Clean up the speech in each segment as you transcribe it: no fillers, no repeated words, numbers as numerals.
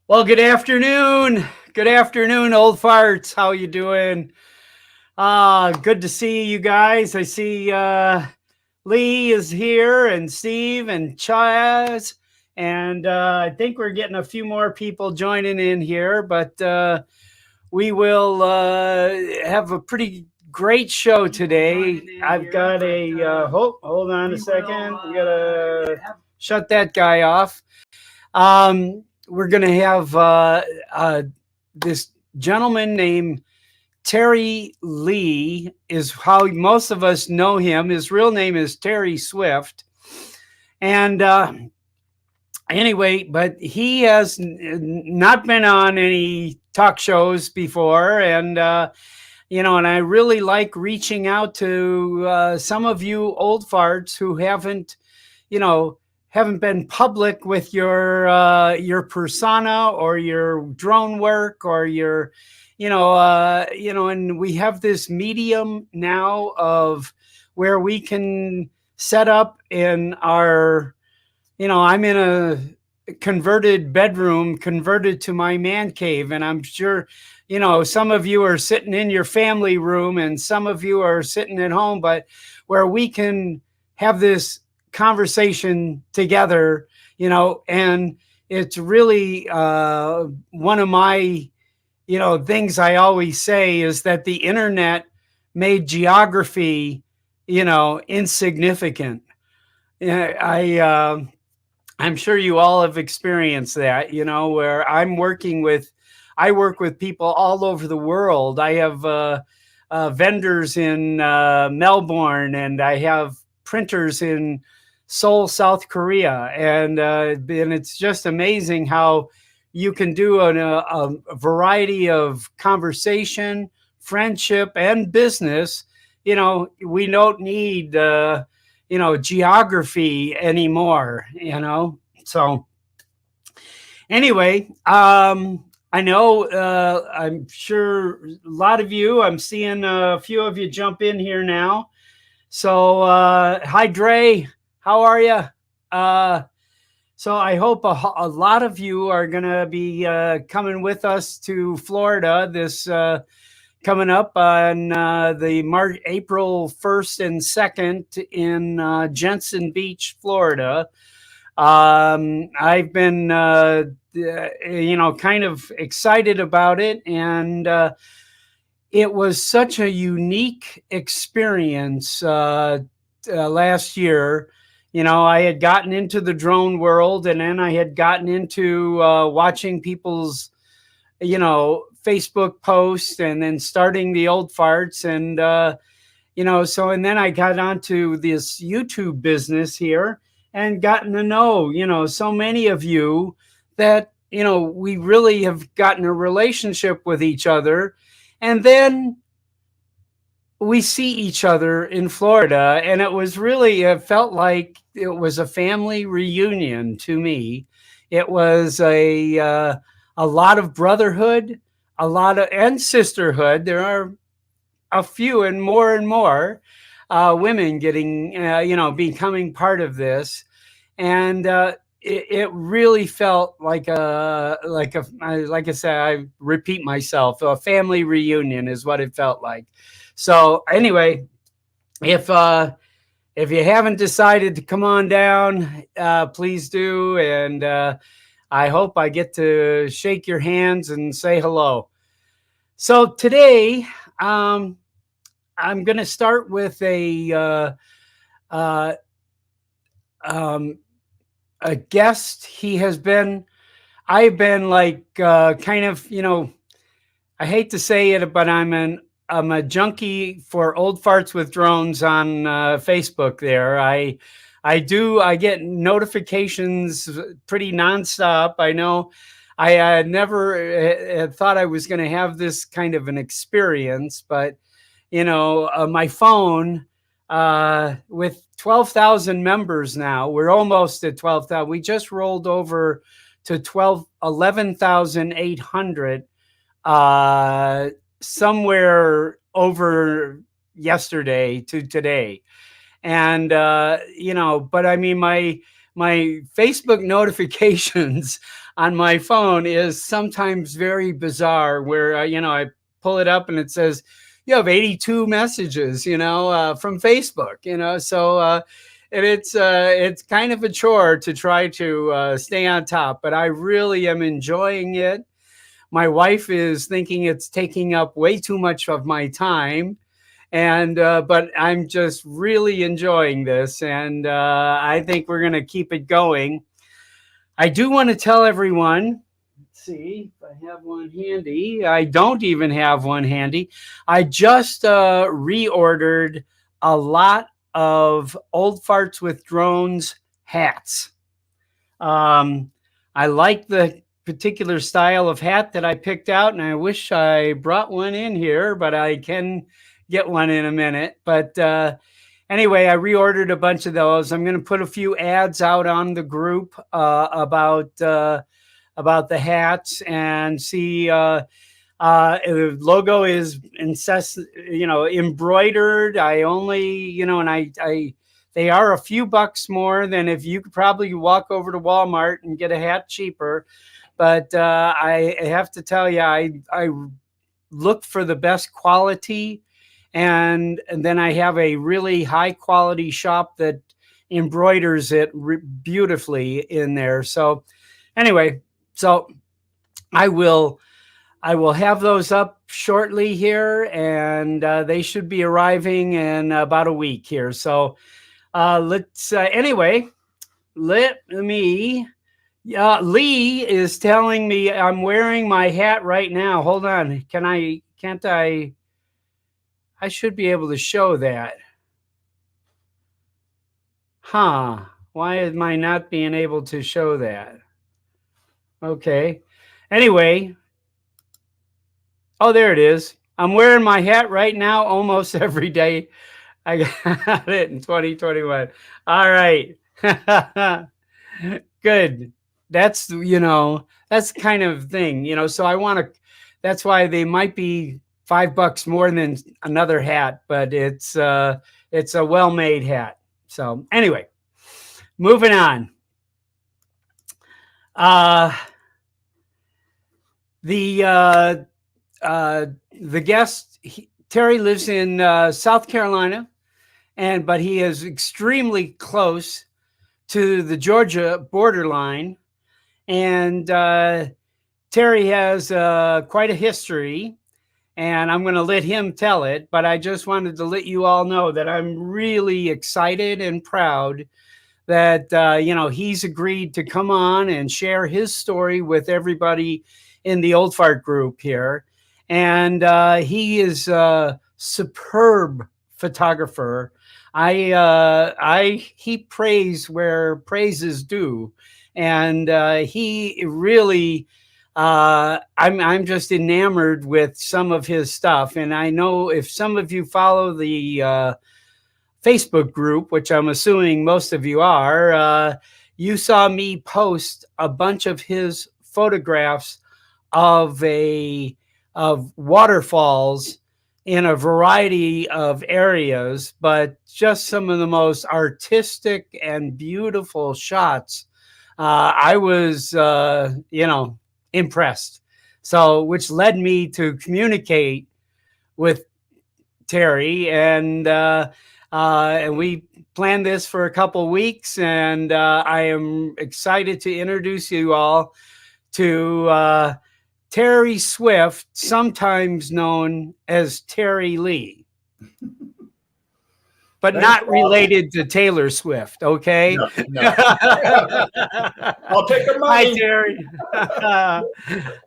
Well, good afternoon. Good afternoon, old farts. How you doing? Good to see you guys. I see Lee is here and Steve and Chaz. And I think we're getting a few more people joining in here, but we will have a pretty great show today. I've got hold on a second. We gotta shut that guy off. We're going to have this gentleman named Terry Lee, is how most of us know him. His real name is Terry Swift. And anyway, but he has not been on any talk shows before. And, and I really like reaching out to some of you old farts who haven't been public with your persona or your drone work or your and we have this medium now of where we can set up in our I'm in a converted bedroom converted to my man cave, and I'm sure some of you are sitting in your family room and some of you are sitting at home, but where we can have this conversation together, and it's really one of my things I always say is that the internet made geography insignificant. I'm sure you all have experienced that, where I work with people all over the world. I have vendors in Melbourne, and I have printers in Seoul, South Korea, and it's just amazing how you can do a variety of conversation, friendship, and business. We don't need geography anymore. So anyway, I know I'm sure a lot of you. I'm seeing a few of you jump in here now. So hi, Dre. How are you? So I hope a lot of you are going to be coming with us to Florida this coming up on the April 1st and 2nd in Jensen Beach, Florida. I've been, kind of excited about it, and it was such a unique experience last year. I had gotten into the drone world, and then I had gotten into watching people's, Facebook posts, and then starting the old farts. And, and then I got onto this YouTube business here and gotten to know, so many of you that, we really have gotten a relationship with each other. And then we see each other in Florida, and it felt like it was a family reunion to me. It was a lot of brotherhood, and sisterhood. There are a few and more women getting, becoming part of this. And it really felt like like I said, I repeat myself, a family reunion is what it felt like. So anyway, if you haven't decided to come on down, please do. And I hope I get to shake your hands and say hello. So today, I'm going to start with a guest. I've been like kind of, I hate to say it, but I'm a junkie for old farts with drones on Facebook there. I get notifications pretty nonstop. I know I never had thought I was going to have this kind of an experience, but my phone with 12,000 members now, we're almost at 12,000. We just rolled over to 11,800 somewhere over yesterday to today. And but I mean, my Facebook notifications, on my phone is sometimes very bizarre, where I pull it up and it says you have 82 messages, from Facebook, so and it's kind of a chore to try to stay on top, but I really am enjoying it. My wife is thinking it's taking up way too much of my time, and but I'm just really enjoying this, and I think we're going to keep it going. I do want to tell everyone. Let's see if I have one handy. I don't even have one handy. I just reordered a lot of Old Farts with Drones hats. I like the particular style of hat that I picked out, and I wish I brought one in here, but I can get one in a minute. But anyway, I reordered a bunch of those. I'm going to put a few ads out on the group about the hats, and see. The logo is embroidered. I only, and I they are a few bucks more than if you could probably walk over to Walmart and get a hat cheaper. But I have to tell you, I look for the best quality, and then I have a really high quality shop that embroiders it beautifully in there. So anyway, so I will have those up shortly here, and they should be arriving in about a week here. So let's anyway, let me. Lee is telling me I'm wearing my hat right now. Hold on. Can't I should be able to show that. Huh. Why am I not being able to show that? Okay. Anyway. Oh, there it is. I'm wearing my hat right now almost every day. I got it in 2021. All right. Good. That's that's the kind of thing, so I want to, that's why they might be $5 more than another hat, but it's a well-made hat. So anyway, moving on. The guest, Terry, lives in South Carolina, but he is extremely close to the Georgia borderline. And Terry has quite a history, and I'm going to let him tell it. But I just wanted to let you all know that I'm really excited and proud that he's agreed to come on and share his story with everybody in the Old Fart group here. And he is a superb photographer. I heap praise where praise is due. And he really, I'm just enamored with some of his stuff. And I know if some of you follow the Facebook group, which I'm assuming most of you are, you saw me post a bunch of his photographs of waterfalls in a variety of areas, but just some of the most artistic and beautiful shots. I was, impressed. So, which led me to communicate with Terry, and we planned this for a couple weeks, and I am excited to introduce you all to Terry Swift, sometimes known as Terry Lee. But thanks, not related to Taylor Swift, okay? No. I'll take the money.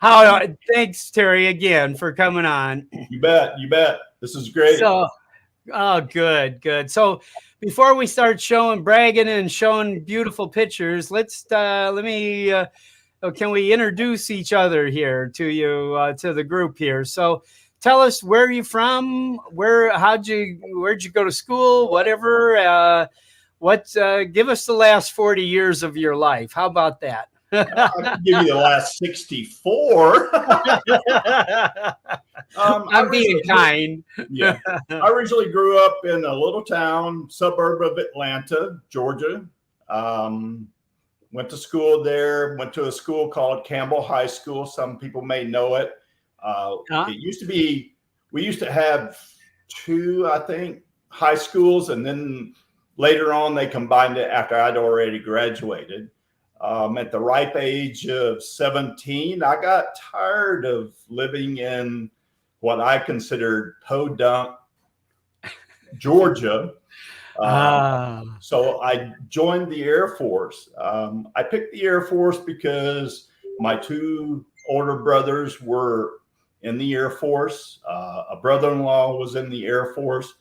Hi, Terry. Thanks, Terry, again for coming on. You bet. This is great. So, good. So, before we start bragging and showing beautiful pictures, can we introduce each other here to you, to the group here? So, tell us, where are you from? Where'd you go to school? Whatever. Give us the last 40 years of your life. How about that? I can give you the last 64. I'm being kind. Yeah. I originally grew up in a little town, suburb of Atlanta, Georgia. went to school there, went to a school called Campbell High School. Some people may know it. It used to be, we used to have two, I think, high schools, and then later on they combined it after I'd already graduated. At the ripe age of 17, I got tired of living in what I considered podunk Georgia. So I joined the Air Force. I picked the Air Force because my two older brothers were in the Air Force. A brother-in-law was in the Air Force.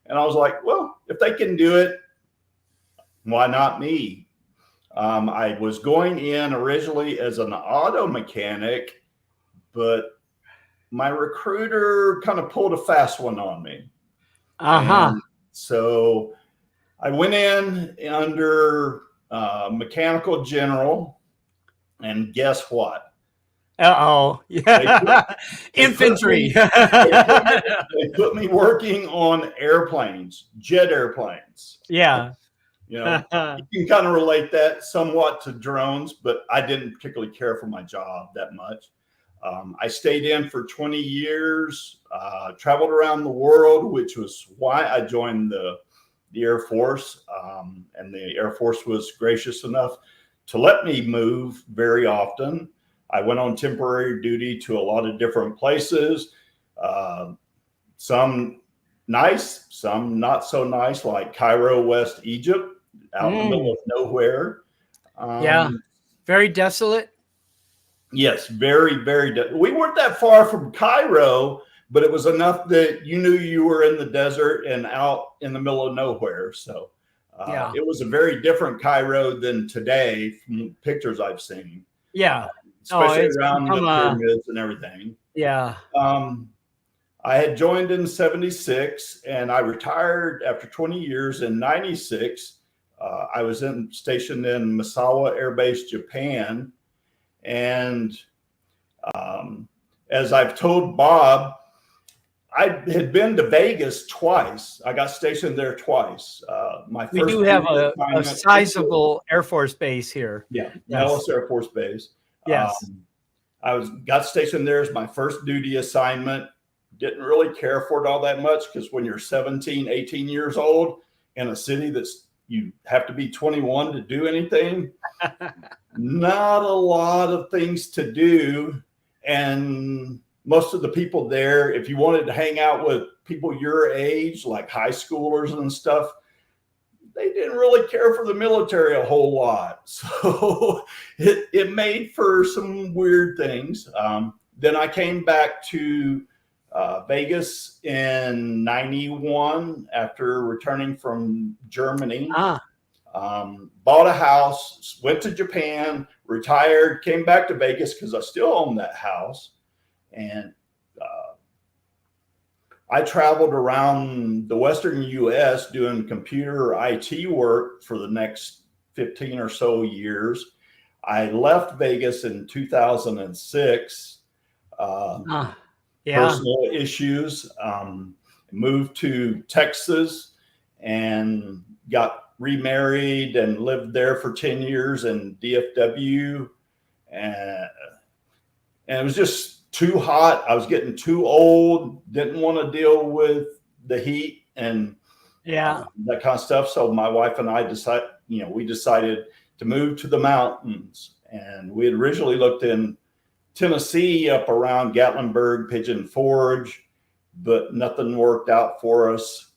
And I was like, well, if they can do it, why not me? I was going in originally as an auto mechanic, but my recruiter kind of pulled a fast one on me. And so I went in under mechanical general, and guess what? Yeah. Infantry. They put me working on airplanes, jet airplanes. Yeah. You know, you can kind of relate that somewhat to drones, but I didn't particularly care for my job that much. I stayed in for 20 years, traveled around the world, which was why I joined the Air Force. And the Air Force was gracious enough to let me move very often. I went on temporary duty to a lot of different places, some nice, some not so nice, like Cairo, West Egypt, out in the middle of nowhere. Very desolate. Yes, very, very. We weren't that far from Cairo, but it was enough that you knew you were in the desert and out in the middle of nowhere. So it was a very different Cairo than today from pictures I've seen. Yeah. Especially around the pyramids and everything. Yeah. I had joined in 76 and I retired after 20 years in 96. I was stationed in Misawa Air Base, Japan. And as I've told Bob, I had been to Vegas twice. I got stationed there twice. We do have a sizable Air Force base here. Yeah, Nellis Air Force Base. Yes. I got stationed there as my first duty assignment. Didn't really care for it all that much because when you're 17, 18 years old in a city you have to be 21 to do anything, not a lot of things to do. And most of the people there, if you wanted to hang out with people your age, like high schoolers and stuff, they didn't really care for the military a whole lot. So it made for some weird things. Then I came back to Vegas in 91 after returning from Germany. Bought a house, went to Japan, retired, came back to Vegas because I still own that house. And I traveled around the Western US doing computer IT work for the next 15 or so years. I left Vegas in 2006. Personal issues, moved to Texas and got remarried and lived there for 10 years in DFW. And it was just too hot. I was getting too old, didn't want to deal with the heat and that kind of stuff. So my wife and I decided to move to the mountains. And we had originally looked in Tennessee up around Gatlinburg, Pigeon Forge, but nothing worked out for us.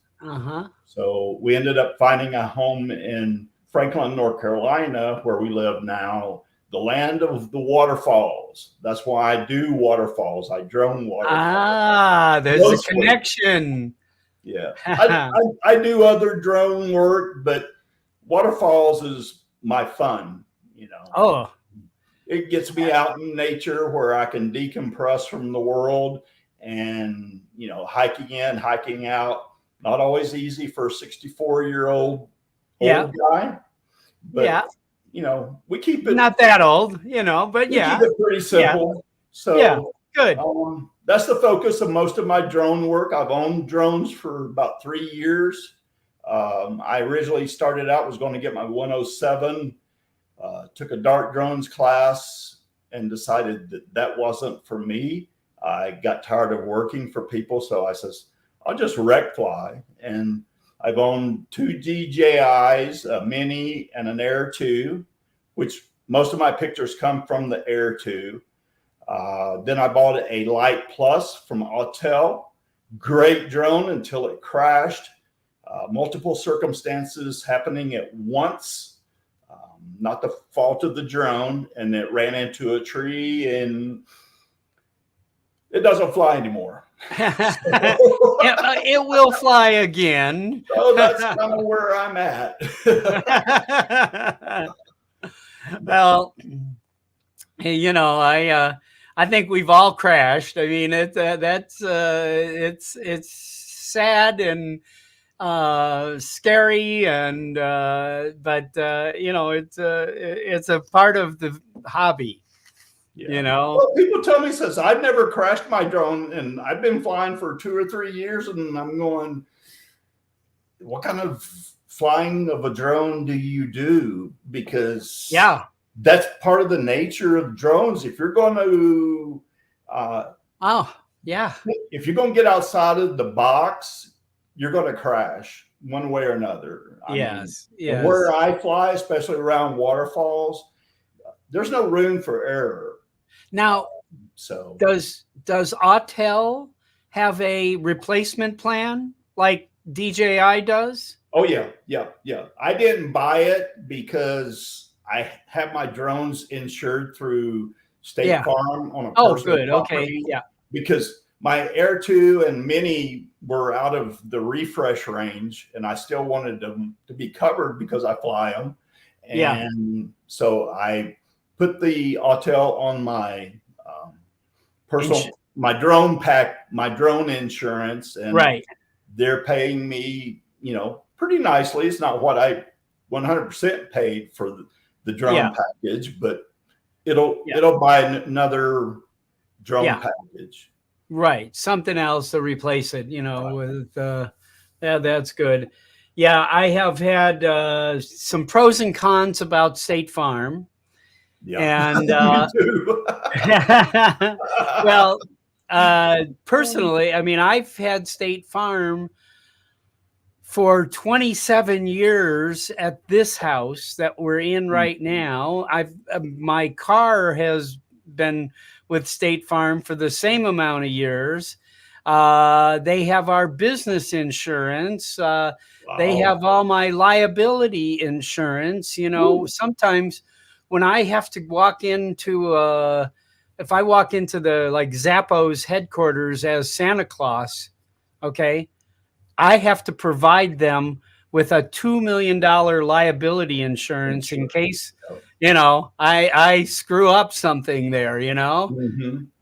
So we ended up finding a home in Franklin, North Carolina, where we live now, the land of the waterfalls. That's why I do waterfalls. I drone waterfalls. There's a connection. Yeah. I do other drone work, but waterfalls is my fun, It gets me out in nature where I can decompress from the world and, hiking in, hiking out. Not always easy for a 64-year-old guy. But, we keep it. Not that old, but we keep it pretty simple. So, good. That's the focus of most of my drone work. I've owned drones for about 3 years. I originally started out, was going to get my 107 took a dart drones class and decided that that wasn't for me. I got tired of working for people, so I says, I'll just wreck fly. And I've owned 2 DJIs, a Mini and an Air 2, which most of my pictures come from the Air 2. Then I bought a Light Plus from Autel. Great drone until it crashed. Multiple circumstances happening at once. Not the fault of the drone, and it ran into a tree, and it doesn't fly anymore. It will fly again. So that's kind of where I'm at. Well, you know, I think we've all crashed. I mean, it's sad and scary, and but you know, it's a part of the hobby. Yeah. You know, well, people tell me, says, I've never crashed my drone, and I've been flying for 2 or 3 years, and I'm going, what kind of flying of a drone do you do? Because yeah, that's part of the nature of drones. If you're going to oh yeah, if you're going to get outside of the box, you're going to crash one way or another. Yes. Where I fly, especially around waterfalls, there's no room for error. Now, so does Autel have a replacement plan like DJI does? Oh yeah. I didn't buy it because I have my drones insured through State Farm on a personal property. Okay. Yeah. Because my Air 2 and Mini were out of the refresh range, and I still wanted them to be covered because I fly them. And so I put the Autel on my my drone insurance, and they're paying me, you know, pretty nicely. It's not what I 100% paid for the drone package, but it'll buy another drone package. Right. Something else to replace it, you know, with that's good. Yeah, I have had some pros and cons about State Farm. Yeah. And well, personally, I mean, I've had State Farm for 27 years at this house that we're in right now. My car has been with State Farm for the same amount of years. They have our business insurance. They have all my liability insurance. You know, sometimes when I have to walk into, if I walk into the like Zappos headquarters as Santa Claus, okay, I have to provide them with a $2 million liability insurance in case, you know, I screw up something there, you know,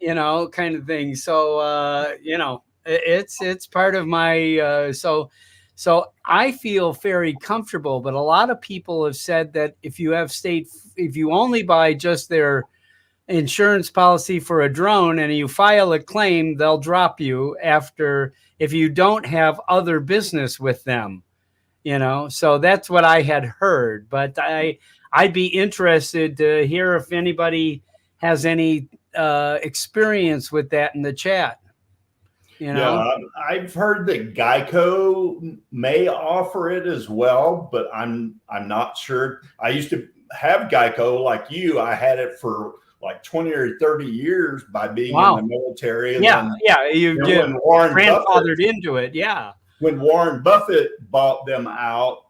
you know, kind of thing. So, you know, it's part of my, so I feel very comfortable, but a lot of people have said that if you only buy just their insurance policy for a drone and you file a claim, they'll drop you after if you don't have other business with them, you know. So that's what I had heard, but I'd be interested to hear if anybody has any experience with that in the chat. You know? Yeah, I've heard that Geico may offer it as well, but I'm not sure. I used to have Geico like you. I had it for like 20 or 30 years by being in the military. And you grandfathered into it. Yeah. When Warren Buffett bought them out,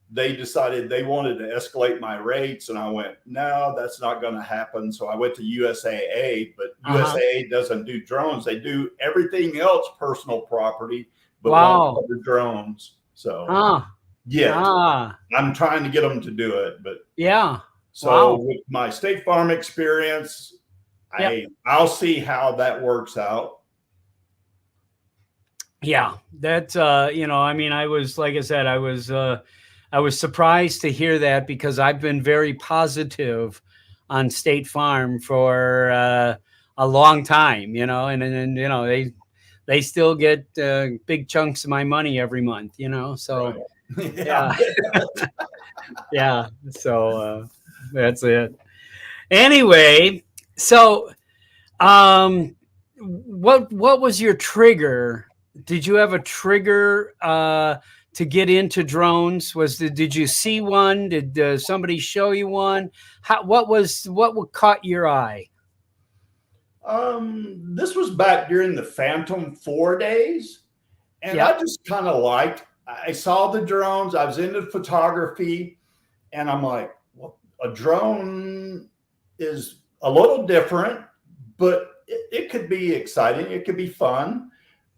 they decided they wanted to escalate my rates, and I went, no, that's not going to happen. So I went to USAA, but USAA doesn't do drones. They do everything else, personal property, but not the drones. So I'm trying to get them to do it, but so with my State Farm experience, I'll see how that works out. Yeah, that's you know, I mean, I was, like I said, I was surprised to hear that because I've been very positive on State Farm for a long time, you know, and you know, they still get big chunks of my money every month, you know, so yeah. So That's it. Anyway, so what was your trigger? Did you have a trigger to get into drones? Did you see one? Did somebody show you one? What caught your eye? This was back during the Phantom 4 days. And I just kind of I saw the drones. I was into photography. And I'm like, well, a drone is a little different, but it could be exciting. It could be fun.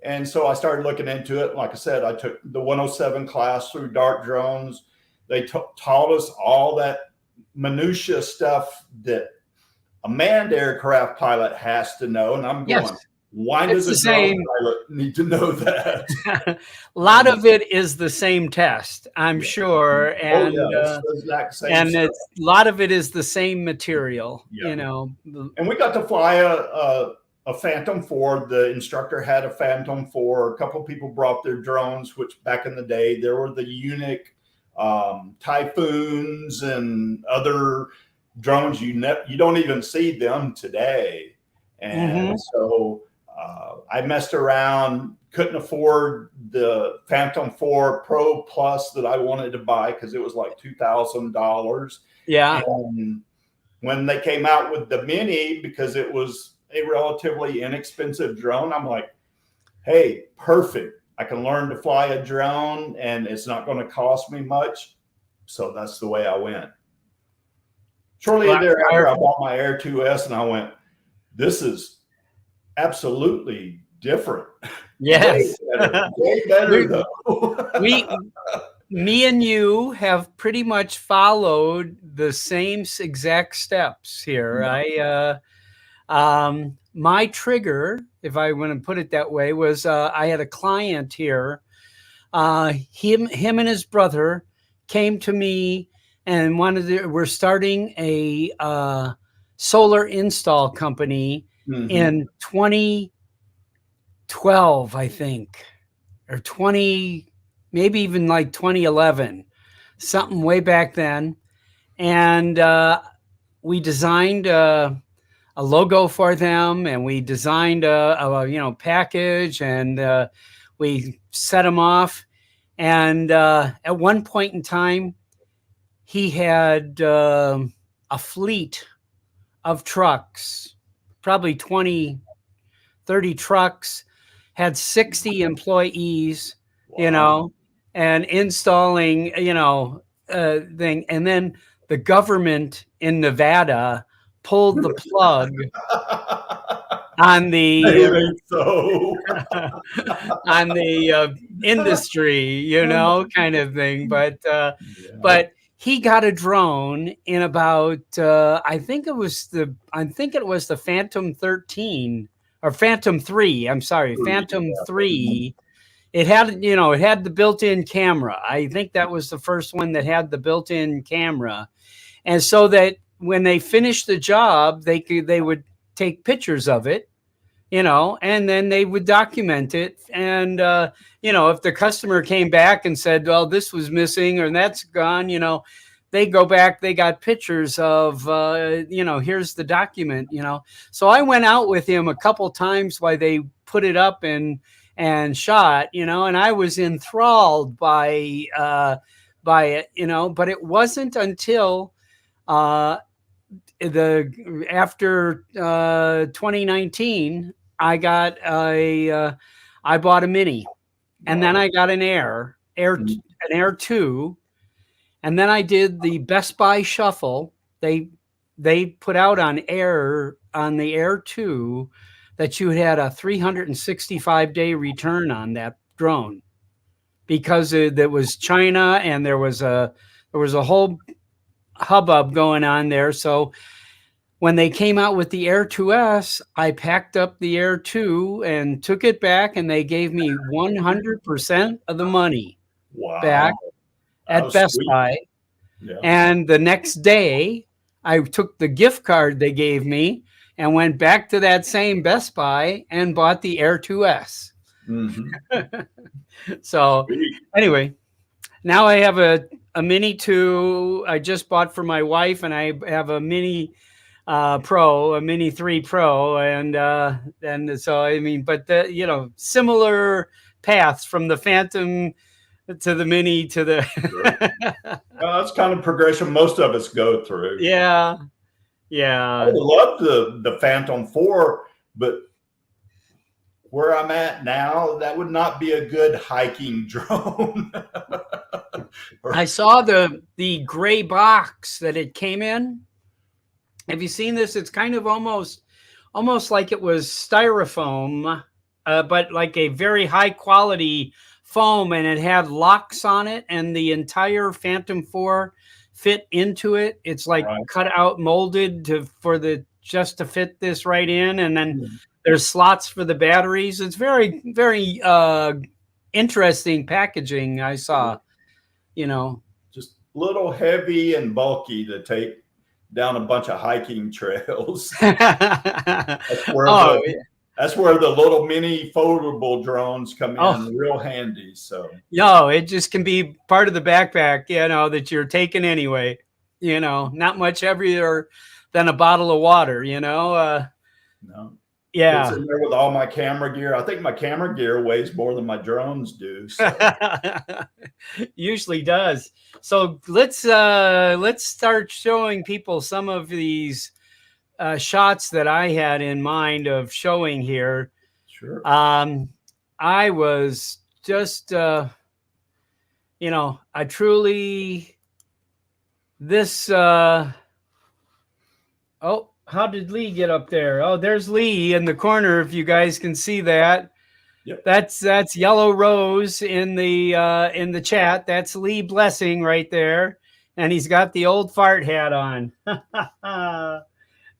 And so I started looking into it. Like I said, I took the 107 class through Dart Drones. They taught us all that minutia stuff that a manned aircraft pilot has to know. And I'm going, why does a drone pilot need to know that? A lot of it is the same test, I'm sure. And, it's the exact same and stuff. a lot of it is the same material, And we got to fly a Phantom 4. The instructor had a Phantom 4. A couple of people brought their drones, which back in the day, there were the Unique Typhoons and other drones. You don't even see them today. And so I messed around, couldn't afford the Phantom 4 Pro Plus that I wanted to buy because it was like $2,000. Yeah. And when they came out with the Mini, because it was a relatively inexpensive drone, I'm like, hey, perfect. I can learn to fly a drone and it's not going to cost me much. So that's the way I went. Shortly thereafter, I bought my Air 2S and I went, this is absolutely different. Yes. Way better though. Me and you have pretty much followed the same exact steps here. My trigger, if I want to put it that way, was I had a client here. Him and his brother came to me and we're starting a solar install company in 2012, I think, or maybe even like 2011, something way back then. And we designed a logo for them, and we designed a package, and we set them off. And at one point in time, he had a fleet of trucks, probably 20, 30 trucks, had 60 employees, and installing, thing. And then the government in Nevada pulled the plug on the on the industry, kind of thing. But he got a drone in about I think it was the Phantom 13 or Phantom 3. I'm sorry, Phantom 3. It had the built-in camera. I think that was the first one that had the built-in camera, and so that when they finished the job, they would take pictures of it, and then they would document it. And if the customer came back and said, well, this was missing or that's gone, they go back, they got pictures of, here's the document, So I went out with him a couple times while they put it up and shot, and I was enthralled by it, but it wasn't until after 2019, I bought a Mini, and then I got an Air 2, and then I did the Best Buy Shuffle. They put out on the Air 2 that you had a 365-day return on that drone because there was China and there was a whole hubbub going on there. So when they came out with the Air 2S, I packed up the Air 2 and took it back, and they gave me 100% of the money back at Best Buy. Yeah. And the next day, I took the gift card they gave me and went back to that same Best Buy and bought the Air 2S. So anyway, now I have a a Mini 2 I just bought for my wife, and I have a Mini Pro, a Mini 3 Pro, and so I mean, but the similar paths from the Phantom to the Mini to Sure. the That's kind of progression most of us go through. yeah, I yeah. would love the Phantom 4, but where I'm at now, that would not be a good hiking drone. I saw the gray box that it came in. Have you seen this? It's kind of almost like it was styrofoam, but like a very high quality foam, and it had locks on it, and the entire Phantom 4 fit into it. It's like Right. cut out, molded just to fit this right in, and then there's slots for the batteries. It's very, very interesting packaging I saw. Just a little heavy and bulky to take down a bunch of hiking trails. Oh, That's where the little mini foldable drones come in real handy. So no, it just can be part of the backpack, that you're taking anyway. Not much heavier than a bottle of water. no. Yeah. It's in there with all my camera gear. I think my camera gear weighs more than my drones do. So. Usually does. So let's start showing people some of these shots that I had in mind of showing here. Sure. I was just, I truly, this, oh, how did Lee get up there? Oh, there's Lee in the corner, if you guys can see that. Yep. That's Yellow Rose in the chat. That's Lee Blessing right there. And he's got the old fart hat on.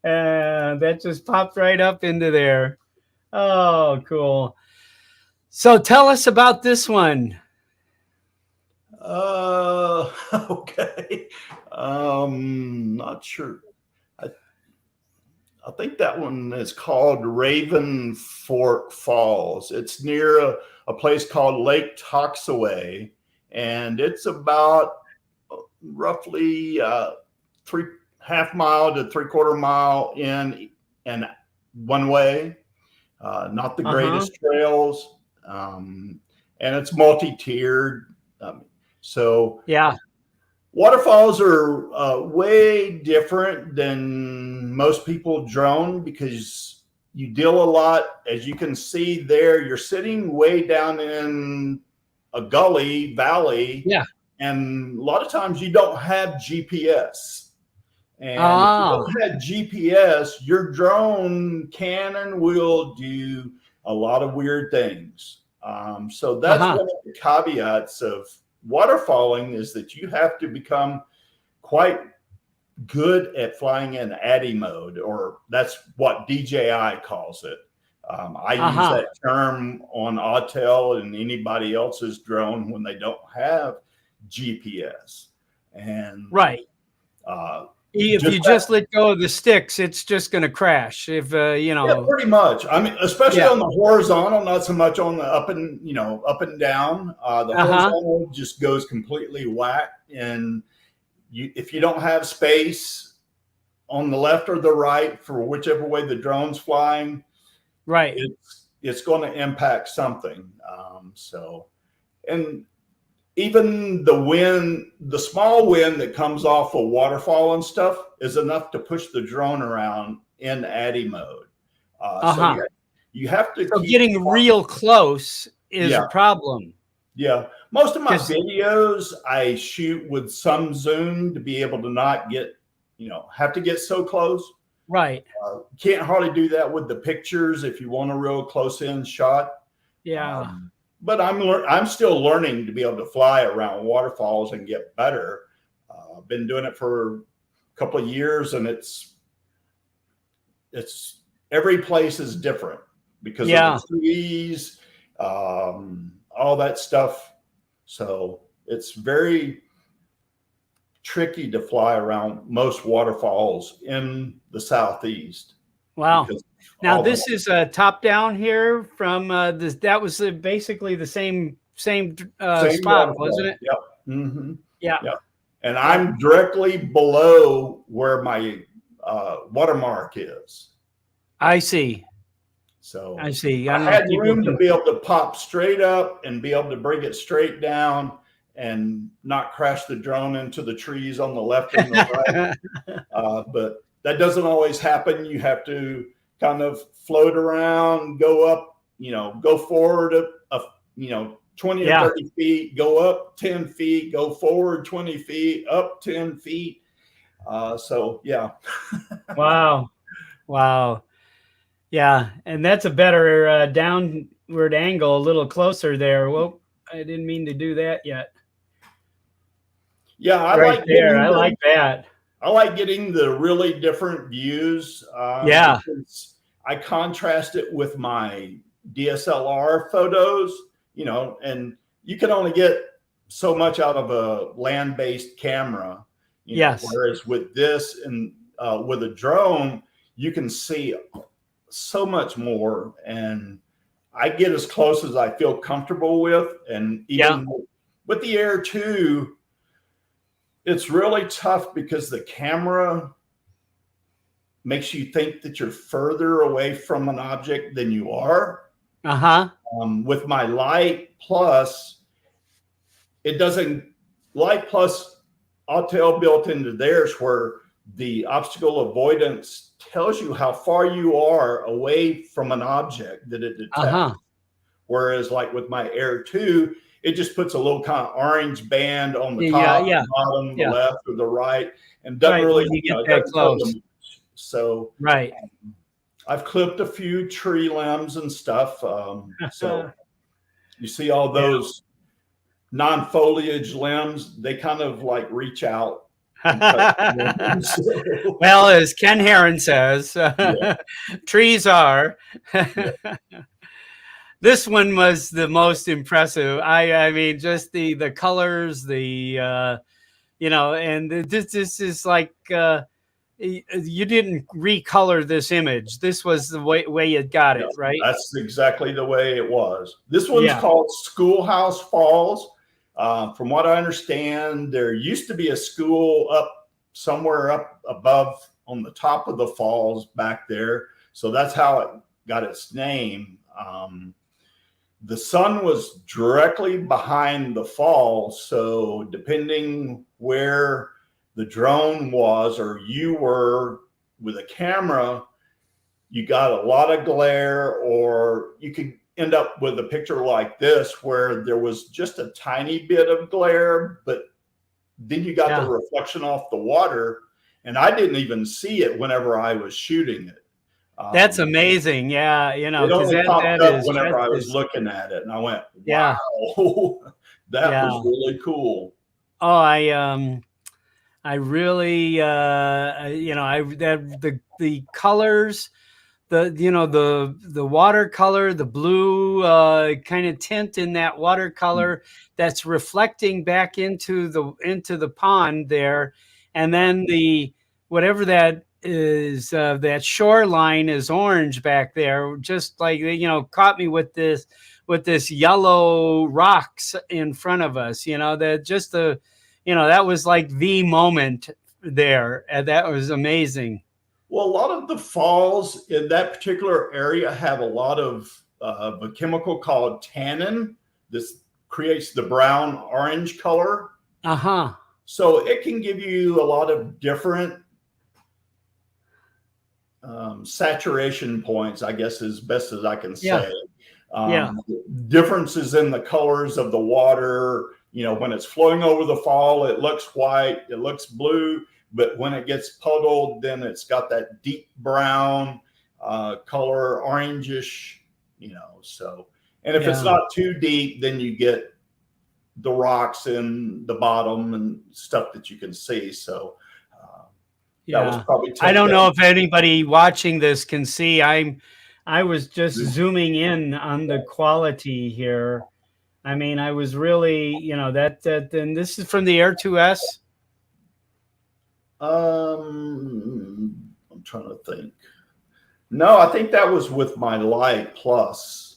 And that just popped right up into there. Oh, cool. So tell us about this one. Okay. Not sure. I think that one is called Raven Fork Falls. It's near a place called Lake Toxaway, and it's about roughly 3.5 mile to 3/4 mile in and one way. Not the greatest trails, and it's multi-tiered. So yeah. Waterfalls are way different than most people drone because you deal a lot. As you can see there, you're sitting way down in a valley. Yeah. And a lot of times you don't have GPS. And if you don't have GPS, your drone can and will do a lot of weird things. So that's one of the caveats of waterfalling is that you have to become quite good at flying in ADI mode, or that's what DJI calls it. I use that term on Autel and anybody else's drone when they don't have GPS. And if you just let go of the sticks, it's just going to crash. If yeah, pretty much. I mean, especially on the horizontal, not so much on the up and down. The horizontal just goes completely whack, and if you don't have space on the left or the right for whichever way the drone's flying, it's going to impact something. And even the small wind that comes off a waterfall and stuff is enough to push the drone around in ADI mode. So you have to keep getting real close is a problem. Yeah. Most of my videos I shoot with some zoom to be able to not have to get so close. Right. Can't hardly do that with the pictures if you want a real close in shot. Yeah. But I'm still learning to be able to fly around waterfalls and get better. I've been doing it for a couple of years, and it's every place is different because of the trees, all that stuff. So it's very tricky to fly around most waterfalls in the Southeast. Wow. Now this is a top down here from this. That was basically the same spot, wasn't it? Yep. Mm-hmm. Yeah. Yeah. And I'm directly below where my watermark is. I see. So I see. I I don't know if had people room to can. be able to pop straight up and be able to bring it straight down and not crash the drone into the trees on the left and the right. But that doesn't always happen. You have to kind of float around, go up, go forward, 20 or Yeah. 30 feet, go up 10 feet, go forward 20 feet, up 10 feet. So, yeah. Wow. Wow. Yeah. And that's a better downward angle, a little closer there. Well, I didn't mean to do that yet. Yeah, Right there. I like that. I like getting the really different views Yeah. because I contrast it with my DSLR photos, and you can only get so much out of a land-based camera, Yes. whereas with this and with a drone, you can see so much more. And I get as close as I feel comfortable with. And even with the Air 2, it's really tough because the camera makes you think that you're further away from an object than you are. Uh-huh. With my Light Plus, it doesn't. Light Plus Autel built into theirs, where the obstacle avoidance tells you how far you are away from an object that it detects. Uh-huh. Whereas, like with my Air 2, it just puts a little kind of orange band on the top, the bottom, the left, or the right, and doesn't really you get that close. So right. I've clipped a few tree limbs and stuff. So you see all those non-foliage limbs, they kind of like reach out. Well, as Ken Heron says, trees are. This one was the most impressive. I mean, just the colors, and this is like you didn't recolor this image. This was the way you got it, right? That's exactly the way it was. This one's called Schoolhouse Falls. From what I understand, there used to be a school somewhere up above on the top of the falls back there. So that's how it got its name. The sun was directly behind the falls. So depending where the drone was or you were with a camera, you got a lot of glare, or you could end up with a picture like this where there was just a tiny bit of glare, but then you got the reflection off the water, and I didn't even see it whenever I was shooting it. That's amazing. Yeah. It only popped up whenever I was looking at it, and I went, wow, that was really cool. Oh, I really, the colors, the watercolor, the blue kind of tint in that watercolor that's reflecting back into the pond there, and then whatever that is, that shoreline is orange back there, just like caught me with this yellow rocks in front of us. That was like the moment there, and that was amazing. Well, a lot of the falls in that particular area have a lot of a chemical called tannin. This creates the brown orange color. So it can give you a lot of different saturation points, I guess, as best as I can say. Differences in the colors of the water. When it's flowing over the fall, it looks white, it looks blue. But when it gets puddled, then it's got that deep brown color, orangish, so. And if it's not too deep, then you get the rocks in the bottom and stuff that you can see. So that was probably. I don't know if anybody watching this can see. I was just zooming in on the quality here. I mean, I was really, and this is from the Air 2S. I'm trying to think. No, I think that was with my Light Plus.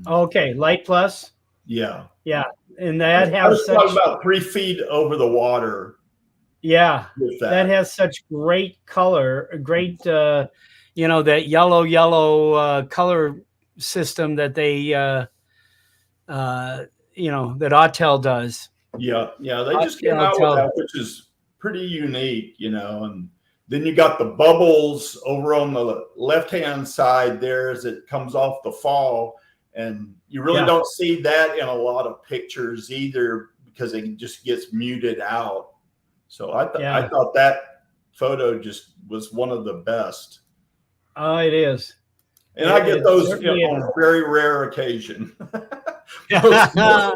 Okay, Light Plus. Yeah. Yeah, and that I has was talking such, about 3 feet over the water yeah, with that that. has such great color, great, you know, that yellow color system that they, uh, you know, that Autel does. Yeah, yeah, they just came out with Autel, that, which is pretty unique, you know. And then you got the bubbles over on the left-hand side there as it comes off the fall, and you really yeah, don't see that in a lot of pictures either because it just gets muted out. So I yeah. thought that photo just was one of the best, Oh, it is. and I get It those certainly on is. a very rare occasion. most, most, of my,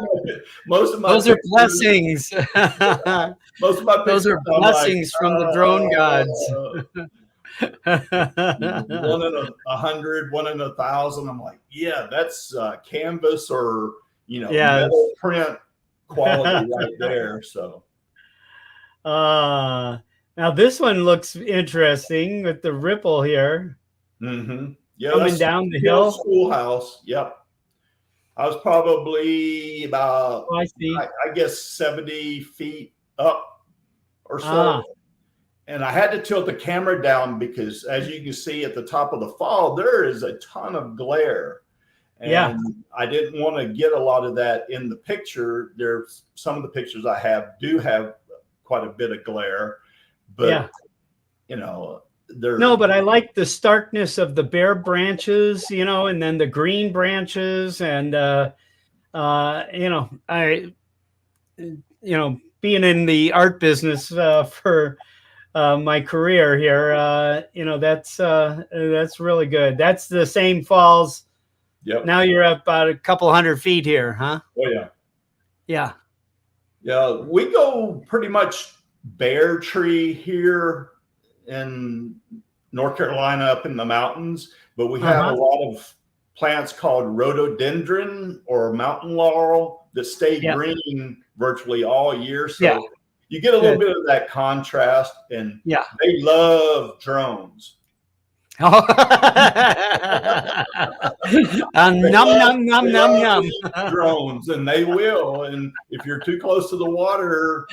most of my Those are pictures. blessings. Most of my Those pictures, are I'm like, blessings from the drone gods. you know, one in a hundred, one in 1,000. I'm like, yeah, that's canvas or, you know, Yes. metal print quality right there. So, Uh, now this one looks interesting with the ripple here yeah, coming that's down the the old hill. schoolhouse. Yep. I was probably about, Oh, I see. I guess, 70 feet up or Ah, so. And I had to tilt the camera down because, as you can see at the top of the fall, there is a ton of glare. yeah, And I didn't want to get a lot of that in the picture. There's some of the pictures I have do have quite a bit of glare, yeah. but you know, they're No, but I like the starkness of the bare branches, you know, and then the green branches, and you know, being in the art business for my career here, you know, that's really good. That's the same falls. yep. Now you're up about a couple hundred feet here, huh? Oh yeah. Yeah. Yeah. We go pretty much bare tree here in North Carolina up in the mountains, but we have a Uh-huh. lot of plants called rhododendron or mountain laurel that stay Yeah. green virtually all year. Yeah. So you get a little Good. bit of that contrast, and Yeah. they love drones. Oh. They Num love num num they num love to num. eat drones, and they will. And if you're too close to the water,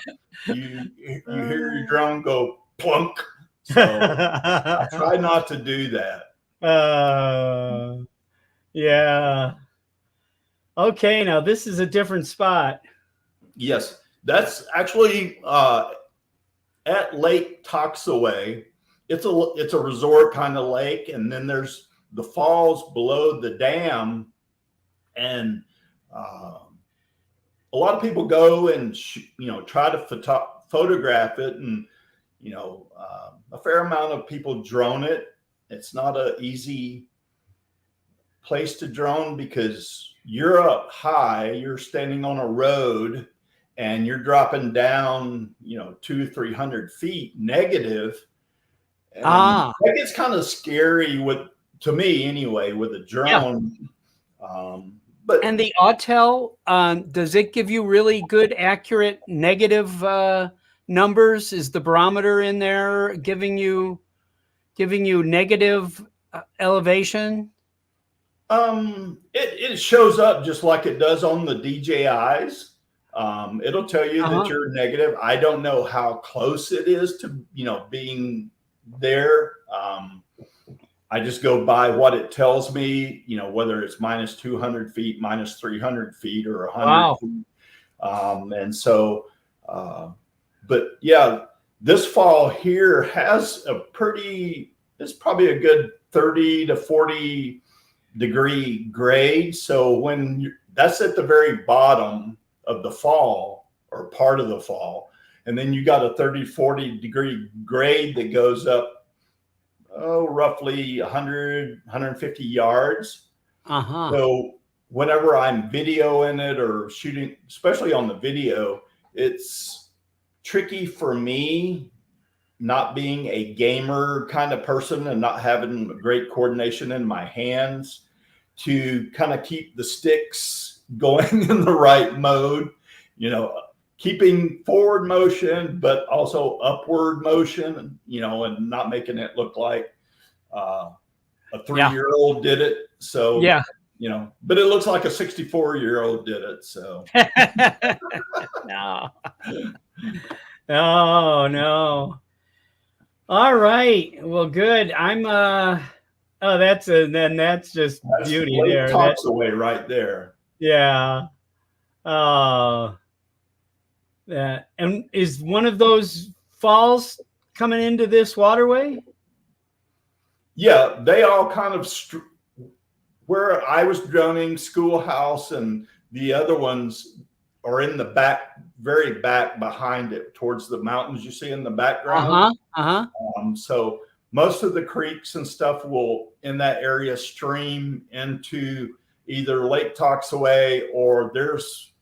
you hear your drone go plunk. So I try not to do that. uh, yeah. Okay, now this is a different spot. Yes, that's actually at Lake Toxaway. It's a resort kind of lake, and then there's the falls below the dam, and a lot of people go and try to photograph it, and a fair amount of people drone it. It's not an easy place to drone because you're up high, you're standing on a road, and you're dropping down, 200-300 feet negative, and Ah, that gets kind of scary to me anyway with a yeah. drone. But And the Autel, does it give you really good, accurate negative numbers? Is the barometer in there giving you negative elevation? it shows up just like it does on the DJIs. It'll tell you that Uh-huh. you're negative. I don't know how close it is to being there. I just go by what it tells me, whether it's minus 200 feet, minus 300 feet, or 100 Wow. feet. And so, but yeah, this fall here has it's probably a good 30 to 40 degree grade. So that's at the very bottom of the fall or part of the fall. And then you got a 30, 40 degree grade that goes up, roughly 100, 150 yards. Uh-huh. So whenever I'm videoing it or shooting, especially on the video, it's tricky for me, not being a gamer kind of person and not having great coordination in my hands, to kind of keep the sticks going in the right mode, keeping forward motion, but also upward motion, and not making it look like a Yeah. 3-year-old did it. So Yeah. you know, but it looks like a 64-year-old did it. So No. Oh, no. All right. Well, good. I'm oh, that's just that's beauty Lake there. That Toxaway right there. yeah. Oh, that. And is one of those falls coming into this waterway? Yeah, they all kind of where I was drowning, Schoolhouse, and the other ones are in the back, very back behind it, towards the mountains you see in the background. Uh-huh. Uh-huh. So most of the creeks and stuff will in that area stream into either Lake Toxaway, or there's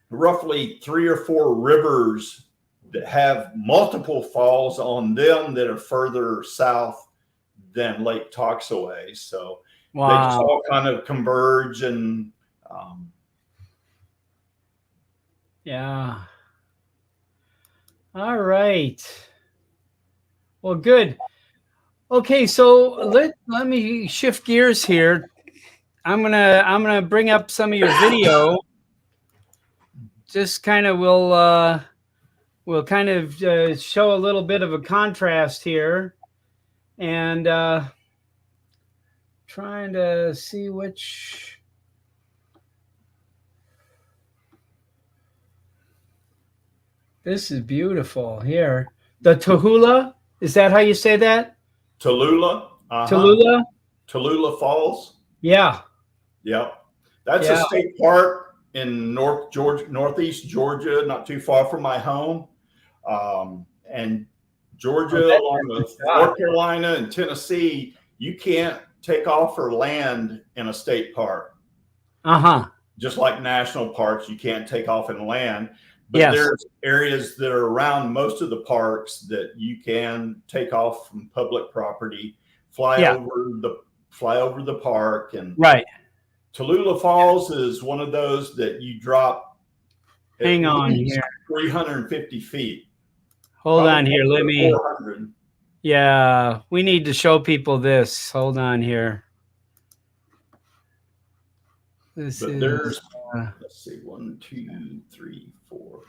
roughly 3 or 4 rivers that have multiple falls on them that are further south than Lake Toxaway. So they just Wow. all kind of converge and Yeah. All right. Well, good. Okay, so let me shift gears here. I'm gonna bring up some of your video. Just kind of we'll kind of show a little bit of a contrast here, and trying to see which. This is beautiful here. The Tahula, is that how you say that? Tallulah, Tallulah? Tallulah Falls. Yeah. Yep, that's a Yeah. state park in northeast Georgia, not too far from my home, and Georgia, Oh, along with North Carolina and Tennessee. You can't take off or land in a state park. Uh-huh. Just like national parks, you can't take off and land. But Yes. there's areas that are around most of the parks that you can take off from public property, fly over the park. And Right. Tallulah Falls is one of those that you drop at Hang on least here. 350 feet. Hold on here. Let me. 400. Yeah, we need to show people this. Hold on here. This But is. there's, let's see, 1, 2, 3, 4.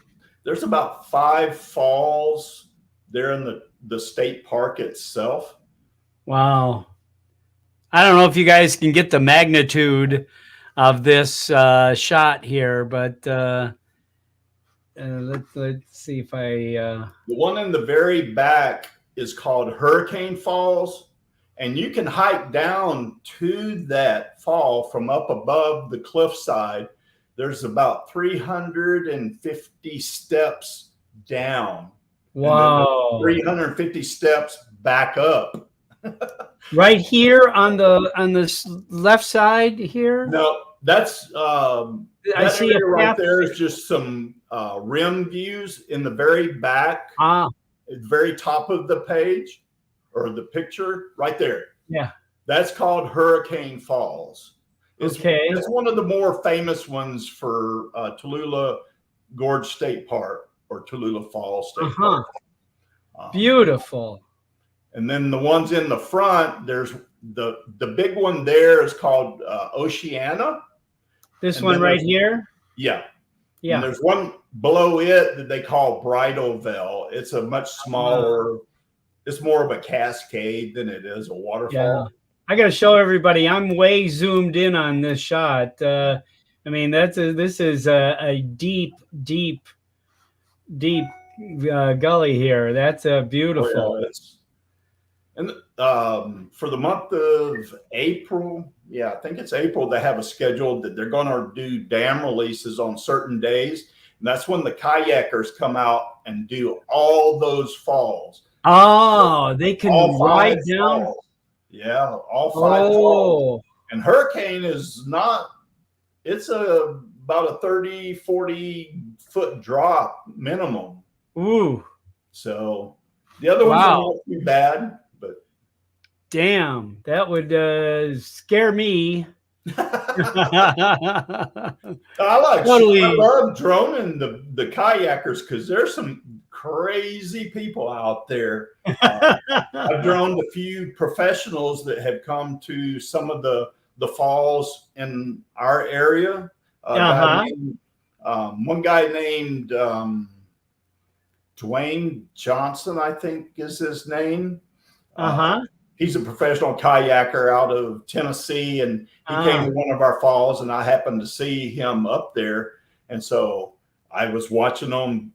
There's about 5 falls there in the state park itself. Wow. I don't know if you guys can get the magnitude of this shot here, but let's see if I. The one in the very back is called Hurricane Falls, and you can hike down to that fall from up above the cliffside. There's about 350 steps down. Wow. 350 steps back up. Right here on the left side here. No, that's I see a right there is just some rim views in the very back, at the very top of the page or the picture right there. Yeah, that's called Hurricane Falls. It's one of the more famous ones for Tallulah Gorge State Park or Tallulah Falls State Park. Beautiful. And then the ones in the front, there's the big one there is called Oceana. This one right here? Yeah. Yeah. And there's one below it that they call Bridal Veil. It's a much smaller, it's more of a cascade than it is a waterfall. Yeah. I got to show everybody, I'm way zoomed in on this shot. I mean, this is a deep gully here. That's beautiful. Oh, yeah, and for the month of April, I think it's April, they have a schedule that they're going to do dam releases on certain days. And that's when the kayakers come out and do all those falls. Oh, they can ride down? Falls. Yeah, all 5 falls. And Hurricane is not, it's about a 30, 40 foot drop minimum. Ooh. So the other ones are not too bad. Damn, that would scare me. I Totally. love droning the kayakers because there's some crazy people out there. I've droned a few professionals that have come to some of the falls in our area. A guy Uh-huh. named one guy named Dwayne Johnson, I think is his name. Uh-huh. He's a professional kayaker out of Tennessee, and he came Ah. to one of our falls, and I happened to see him up there, and so I was watching him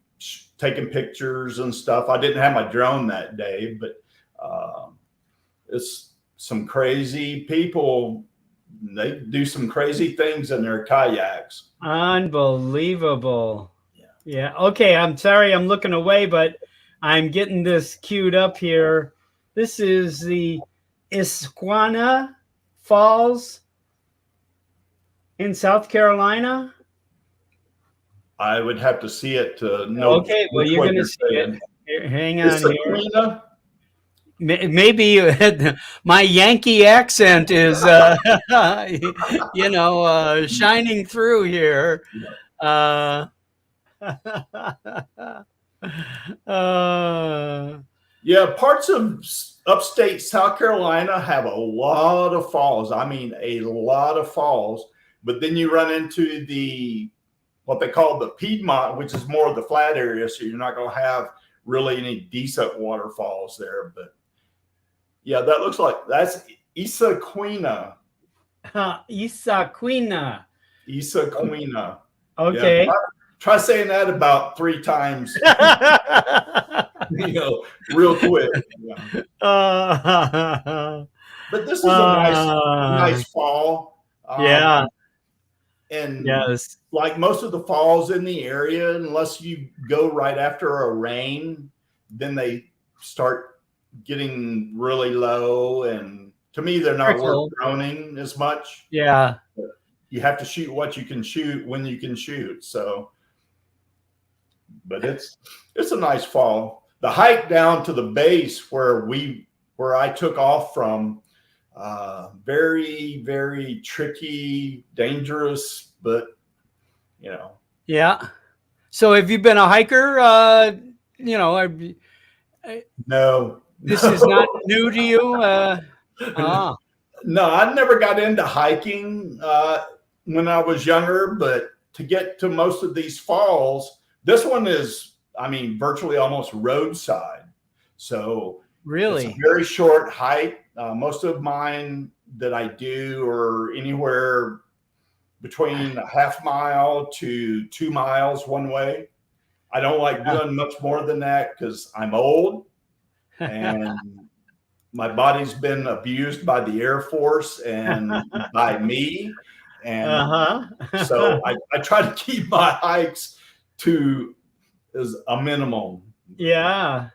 taking pictures and stuff. I didn't have my drone that day, but it's some crazy people. They do some crazy things in their kayaks. Unbelievable. Yeah. Yeah. Okay. I'm sorry I'm looking away, but I'm getting this queued up here. This is the Issaquah Falls in South Carolina. I would have to see it to know Okay. Well, which you're one going to you're see it. saying. Here, hang on It's the here. Queen. Maybe my Yankee accent is, shining through here. Uh, uh, Yeah, parts of upstate South Carolina have a lot of falls. I mean, a lot of falls. But then you run into what they call the Piedmont, which is more of the flat area. So you're not going to have really any decent waterfalls there. But yeah, that looks like that's Issaquah. Issaquah. Issaquah. Yeah, Okay. try saying that about 3 times, real quick. Yeah. But this is a nice fall. Yeah. And Yes. like most of the falls in the area, unless you go right after a rain, then they start getting really low. And to me, they're not worth Trickle. droning as much. Yeah. You have to shoot what you can shoot when you can shoot. So, but it's a nice fall. The hike down to the base where I took off from, very, very tricky, dangerous, but Yeah. So have you been a hiker? No. This is not new to you? No, I never got into hiking when I was younger, but to get to most of these falls, this one is, I mean, virtually almost roadside. So it's a Really? very short hike. Most of mine that I do are anywhere between a half mile to 2 miles one way. I don't like doing much more than that because I'm old and my body's been abused by the Air Force and by me. And so I try to keep my hikes to as a minimum. Yeah.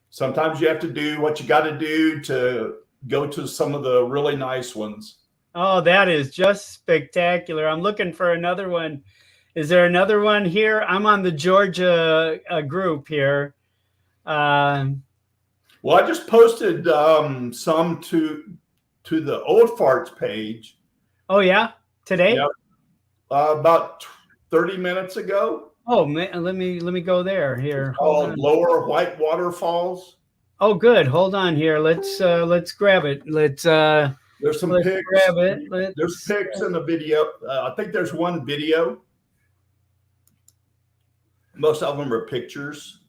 Sometimes you have to do what you got to do to go to some of the really nice ones. Oh, that is just spectacular. I'm looking for another one. Is there another one here? I'm on the Georgia group here. Well, I just posted some to the Old Farts page. Oh yeah, today? Yep. About 30 minutes ago. Oh man, let me go there here. It's called Lower Whitewater Falls. Oh good. Hold on here. Let's grab it. There's some pics. Grab it. There's pics in the video. I think there's one video. Most of them are pictures.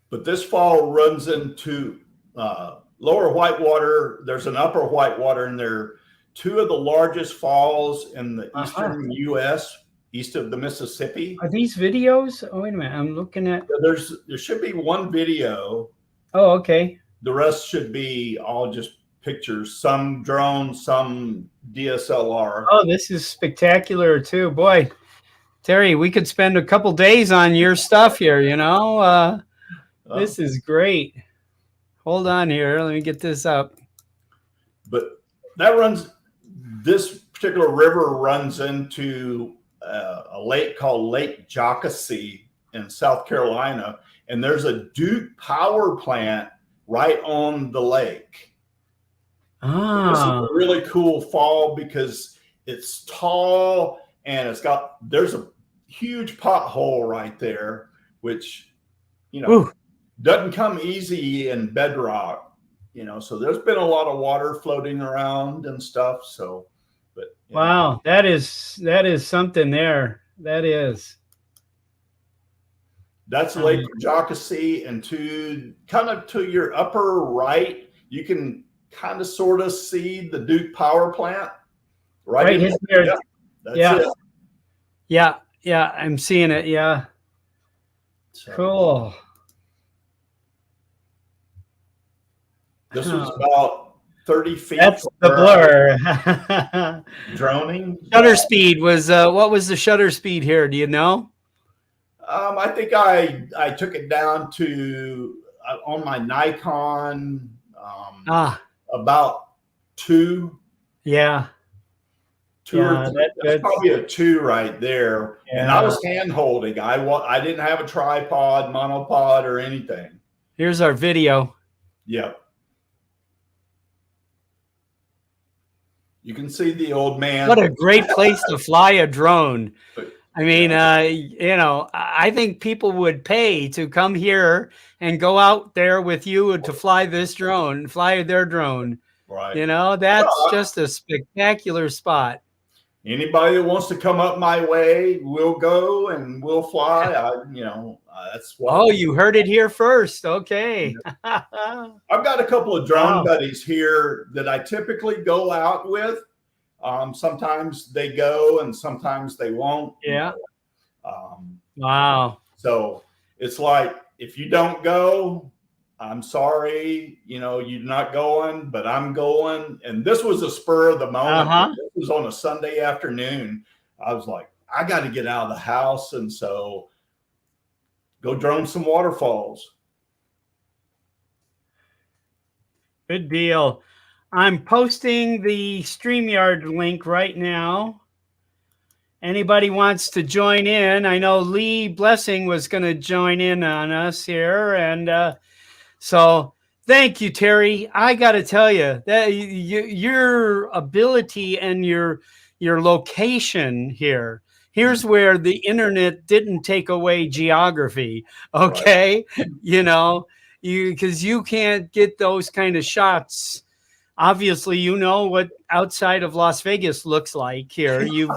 But this fall runs into Lower Whitewater. There's an Upper Whitewater, and they're two of the largest falls in the eastern U.S., east of the Mississippi. Are these videos? Oh, wait a minute. I'm looking at. There should be one video. Oh, okay. The rest should be all just pictures, some drone, some DSLR. Oh, this is spectacular too. Boy, Terry, we could spend a couple days on your stuff here, This is great. Hold on here. Let me get this up. But this particular river runs into a lake called Lake Jockasee in South Carolina. And there's a Duke power plant right on the lake. This is Ah, a really cool fall because it's tall and there's a huge pothole right there, which, ooh, doesn't come easy in bedrock, so there's been a lot of water floating around and stuff. So, but yeah, wow, that is something there. That is. that's Lake Um, Jockasee, and kind of to your upper right, you can kind of sort of see the Duke Power Plant right right in in there. there. Yeah, that's Yeah, it. yeah, yeah. I'm seeing it. Yeah, So cool. this was Huh. about 30 feet That's from the where I was blur. droning. Shutter speed was what was the shutter speed here? Do you know? I think I took it down to on my Nikon Ah, about two yeah, two or yeah. three. That's That's probably a two right there. And I yeah. was hand holding. I didn't have a tripod, monopod, or anything. Here's our video. Yep. You can see the old What man. a great place to fly a drone. I Yeah. mean, I think people would pay to come here and go out there with you to fly this drone, fly their drone. Right. That's Well, just a spectacular spot. anybody that wants to come up my way, we'll go and we'll fly. That's what. Oh, you heard it here first. Okay. I've got a couple of drone Wow. buddies here that I typically go out with. Sometimes they go and sometimes they won't. Yeah. Um, Wow. so it's like, if you don't go, I'm sorry, you're not going, but I'm going. And this was a spur of the moment. Uh-huh. This was on a Sunday afternoon. I was like, I got to get out of the house. And so go drone some waterfalls. Good deal. I'm posting the StreamYard link right now. Anybody wants to join in? I know Lee Blessing was going to join in on us here. And so thank you, Terry. I got to tell you that your ability and your location here. Here's where the internet didn't take away geography. Okay, Right. because you can't get those kind of shots. Obviously, you know what outside of Las Vegas looks like here. Yeah.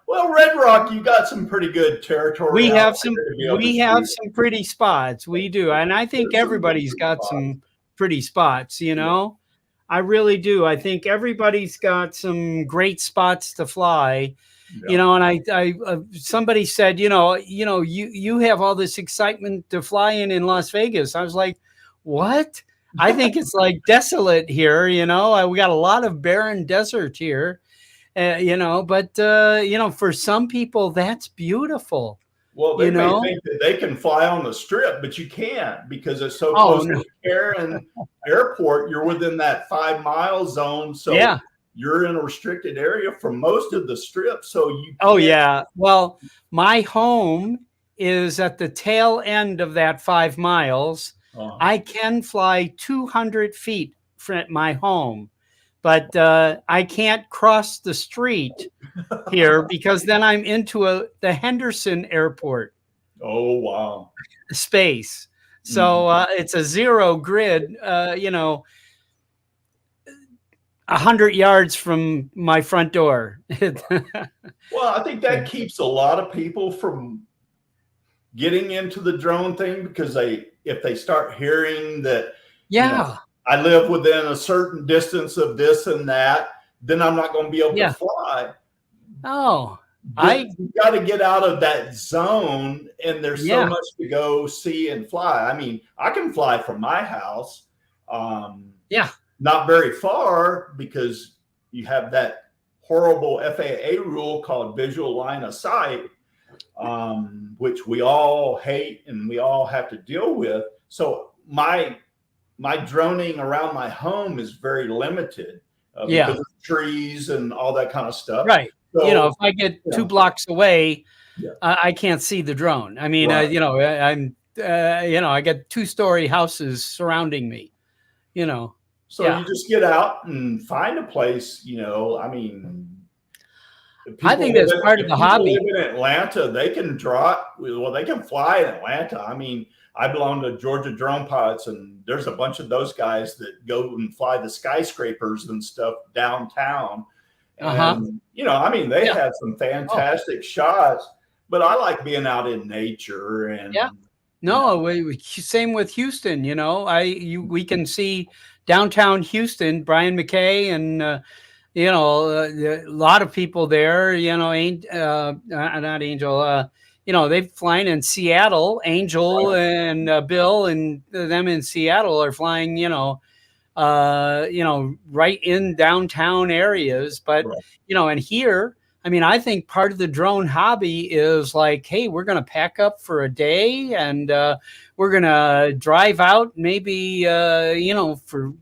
Well, Red Rock, you got some pretty good territory We out have some there to be able to we have shoot. some pretty spots. We do. And I think There's some good everybody's got spots. some pretty spots, Yeah. I really do. I think everybody's got some great spots to fly. Yeah. And I somebody said, you have all this excitement to fly in Las Vegas. I was like, what? I think it's like desolate here. We got a lot of barren desert here. But for some people that's beautiful. Well, they You may know? think that they can fly on the strip, but you can't because it's so Oh close to no. the Karen Airport. You're within that 5 mile zone. So Yeah. you're in a restricted area for most of the strip. So you Oh can't. yeah. Well, my home is at the tail end of that 5 miles. I can fly 200 feet from my home, but I can't cross the street here because then I'm into the Henderson Airport Oh, wow. space. So Mhm. it's a zero grid, 100 yards from my front door. Well, I think that keeps a lot of people from getting into the drone thing because if they start hearing that, Yeah. I live within a certain distance of this and that, then I'm not going to be able to Yeah. fly. Oh, But you got to get out of that zone, and there's so yeah. much to go see and fly. I mean, I can fly from my house, Yeah. not very far because you have that horrible FAA rule called visual line of sight, which we all hate and we all have to deal with. So my droning around my home is very limited Yeah. because of trees and all that kind of stuff. Right. So, If I get 2 blocks away, yeah. I can't see the drone. I mean, Right. I'm, I got 2-story houses surrounding me, So you just get out and find a place, I mean, I think that's part of the people hobby. live in Atlanta, they can they can fly in Atlanta. I mean, I belong to Georgia Drone Pilots, and there's a bunch of those guys that go and fly the skyscrapers and stuff downtown. And, I mean, they Yeah. have some fantastic shots, but I like being out in nature. And, Yeah. No, same with Houston. We can see downtown Houston, Brian McKay, and a lot of people there. Not Angel. They've flying in Seattle. Angel and Bill and them in Seattle are flying. Right in downtown areas. But, and here, I mean, I think part of the drone hobby is like, hey, we're going to pack up for a day and we're going to drive out maybe, for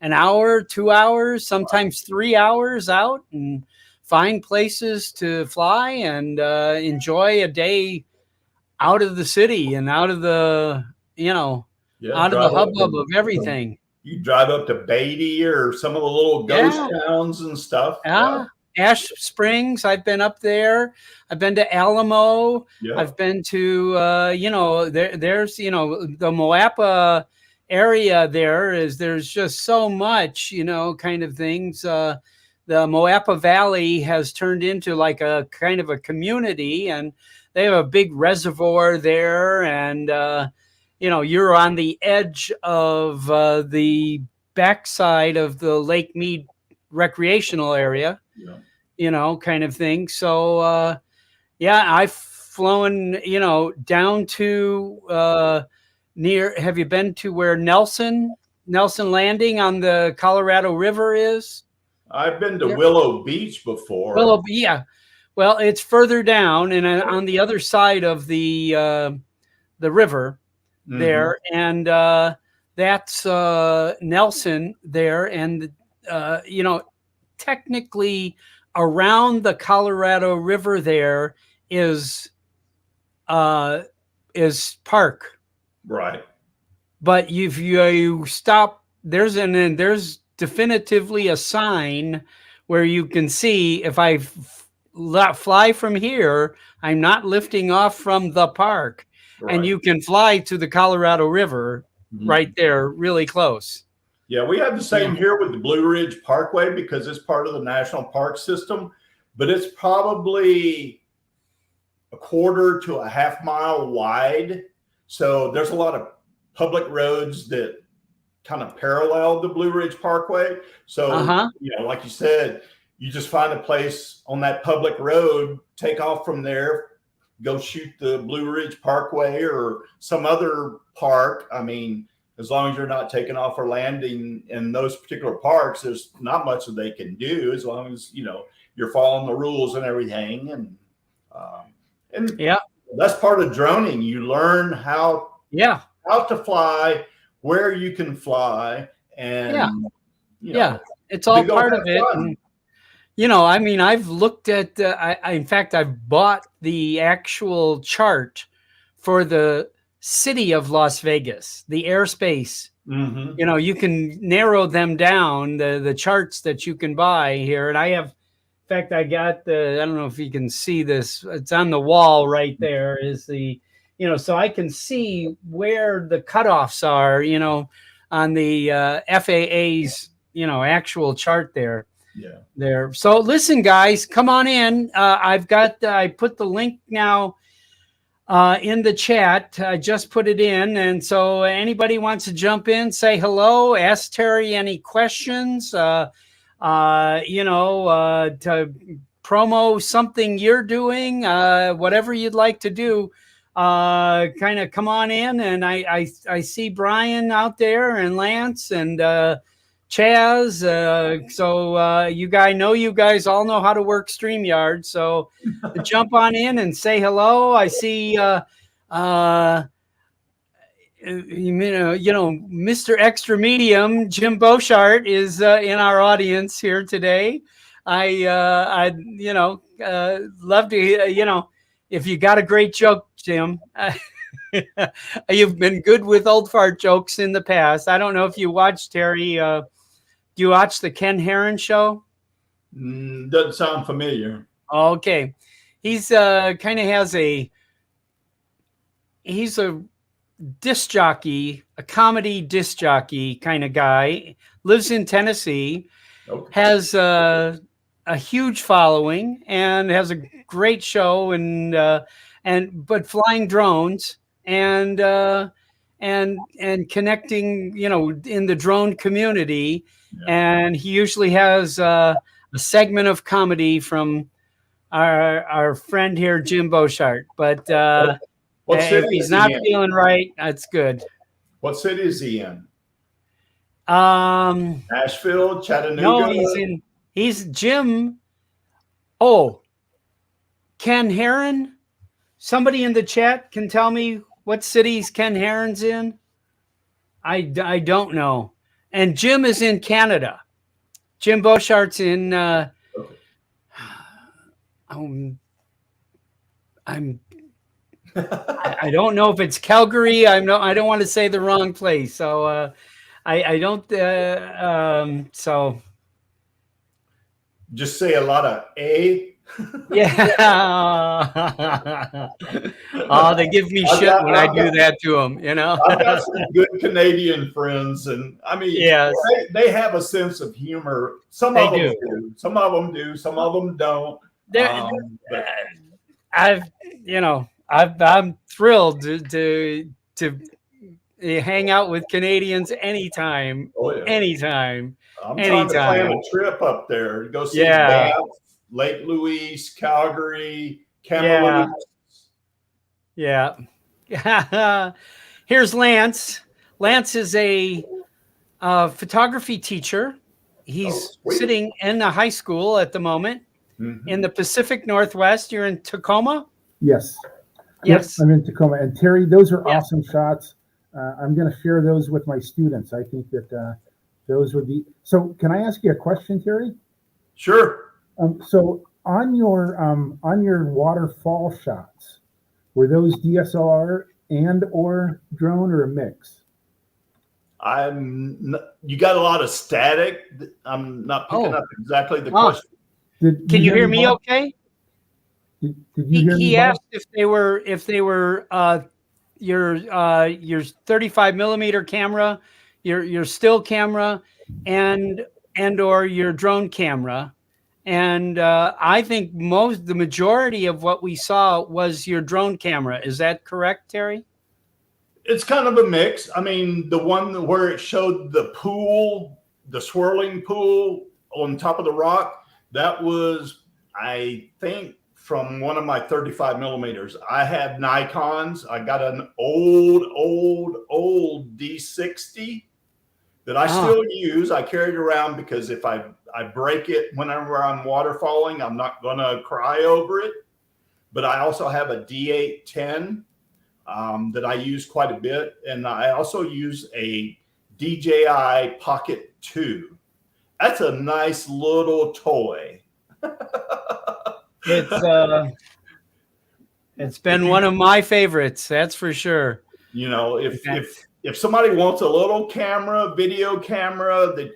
an hour, 2 hours, sometimes 3 hours out and find places to fly and enjoy a day out of the city and out of the, out of the hubbub of everything. You drive up to Beatty or some of the little ghost towns and stuff. Ash Springs, I've been up there. I've been to Alamo. I've been to, there's, the Moapa area there's just so much, kind of things. The Moapa Valley has turned into like a kind of a community, and they have a big reservoir there. And, you're on the edge of the backside of the Lake Mead recreational area, kind of thing. So, I've flown, down to have you been to where Nelson Landing on the Colorado River is? I've been to Willow Beach before. Well, it's further down and on the other side of the river there. And that's Nelson there. And, technically around the Colorado River there is park. Right. But if you stop, there's definitively a sign where you can see if I fly from here, I'm not lifting off from the park. Right. And you can fly to the Colorado River right there, really close. Yeah, we have the same here with the Blue Ridge Parkway because it's part of the national park system, but it's probably a quarter to a half mile wide. So there's a lot of public roads that kind of parallel the Blue Ridge Parkway. So, like you said, you just find a place on that public road, take off from there, go shoot the Blue Ridge Parkway or some other park. I mean, as long as you're not taking off or landing in those particular parks, there's not much that they can do as long as, you're following the rules and everything. And that's part of droning. You learn how to fly, where you can fly. And, it's all part of it. And, I mean, I've looked at, in fact, I've bought the actual chart for the city of Las Vegas, the airspace. You can narrow them down, the charts that you can buy here. And I have, in fact, I got I don't know if you can see this. It's on the wall right there is so I can see where the cutoffs are, on the FAA's, actual chart there. There. So listen, guys, come on in. I put the link now in the chat. I just put it in. And so anybody wants to jump in, say hello, ask Terry any questions, to promo something you're doing, whatever you'd like to do, kind of come on in. And I see Brian out there and Lance and Chaz. So you guys all know how to work StreamYard. So jump on in and say hello. I see, Mr. Extra Medium, Jim Beauchart is in our audience here today. I'd love to, if you got a great joke, Jim. You've been good with old fart jokes in the past. I don't know if you watched, Terry. Do you watch the Ken Herron show? Doesn't sound familiar. Okay. He's kind of has he's a disc jockey, a comedy disc jockey kind of guy, lives in Tennessee, Okay. has a huge following and has a great show but flying drones and connecting, in the drone community. Yeah. And he usually has a segment of comedy from our friend here, Jim Boshart. But What if city he's is he not in? feeling right, that's good. What city is he in? Um, Nashville, Chattanooga? no, he's Jim. Oh, Ken Herron. Somebody in the chat can tell me what cities Ken Herron's in. I don't know. And Jim is in Canada. Jim Boshart's in. Okay. I don't know if it's Calgary. I don't want to say the wrong place. So I don't. So Just say a lot of A. yeah. Oh, they give me shit when I do that to them. I've got some good Canadian friends, and I mean, Yes. they have a sense of humor. Some They of them do. do. Some of them do. Some of them don't. But I'm thrilled to hang out with Canadians anytime. oh yeah, Anytime. I'm trying to plan Anytime. a trip up there to go see Yeah. Banff, Lake Louise, Calgary, Kamloops. Yeah. Here's Lance. Lance is a photography teacher. He's sweet. sitting in a high school at the moment in the Pacific Northwest. You're in Tacoma? Yes. Yes. Yep, I'm in Tacoma. And Terry, those are awesome shots. I'm going to share those with my students. I think that those would be. So can I ask you a question, Terry? Sure. So on your waterfall shots, were those DSLR and or drone or a mix? You got a lot of static. I'm not picking up exactly the question. Can you hear me okay? Did you hear me? He asked if they were your 35 millimeter camera, your still camera, and or your drone camera. And I think the majority of what we saw was your drone camera. Is that correct, Terry? It's kind of a mix. I mean, the one where it showed the pool, the swirling pool on top of the rock, that was, I think, from one of my 35 millimeters. I had Nikons. I got an old D60 that I still use. I carry it around because if I break it whenever I'm waterfalling, I'm not going to cry over it. But I also have a D810 that I use quite a bit. And I also use a DJI Pocket 2. That's a nice little toy. It's been one of my favorites, that's for sure. You know, if somebody wants a little camera, video camera that,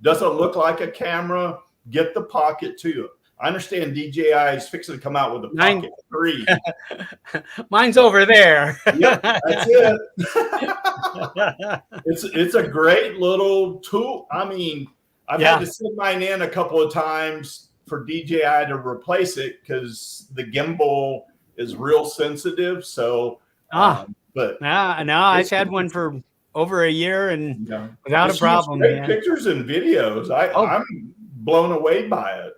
doesn't look like a camera, get the Pocket 2. I understand DJI is fixing to come out with a Pocket 3. Mine's over there. Yep, that's it. It's a great little tool. I mean, I've had to send mine in a couple of times for DJI to replace it because the gimbal is real sensitive. So, but I've had one for over a year and without a problem. Great pictures and videos. I'm blown away by it.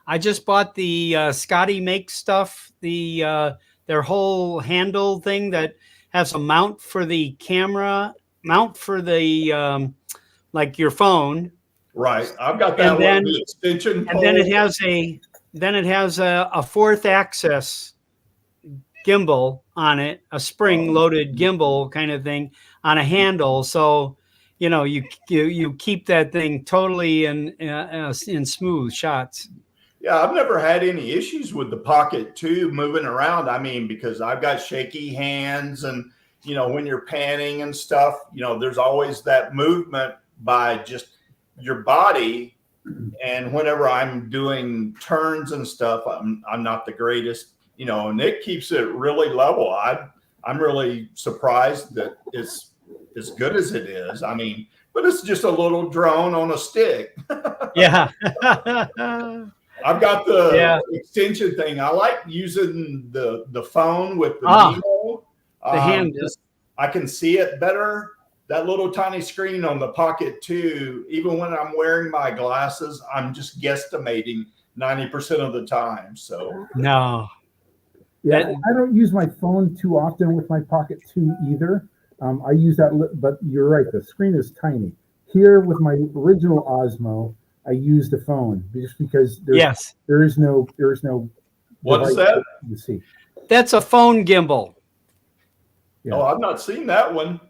I just bought the Scotty Make stuff, their whole handle thing that has a mount for the camera, mount for the like your phone. Right, I've got that one. The extension pole. And then it has a fourth axis gimbal on it, a spring loaded gimbal kind of thing on a handle. So you keep that thing totally in smooth shots. Yeah, I've never had any issues with the Pocket 2 moving around. I mean, because I've got shaky hands and, when you're panning and stuff, there's always that movement by just your body. And whenever I'm doing turns and stuff, I'm not the greatest, and it keeps it really level. I'm really surprised that it's as good as it is. I mean, but it's just a little drone on a stick. Yeah. I've got the Yeah. extension thing. I like using the phone with the Nemo. The hand. I can see it better. That little tiny screen on the Pocket 2, even when I'm wearing my glasses, I'm just guesstimating 90% of the time. So no. Yeah, I don't use my phone too often with my Pocket 2 either. I use that, but you're right. The screen is tiny. Here with my original Osmo, I use the phone just because there is no what is that? You see. That's a phone gimbal. Yeah. Oh, I've not seen that one.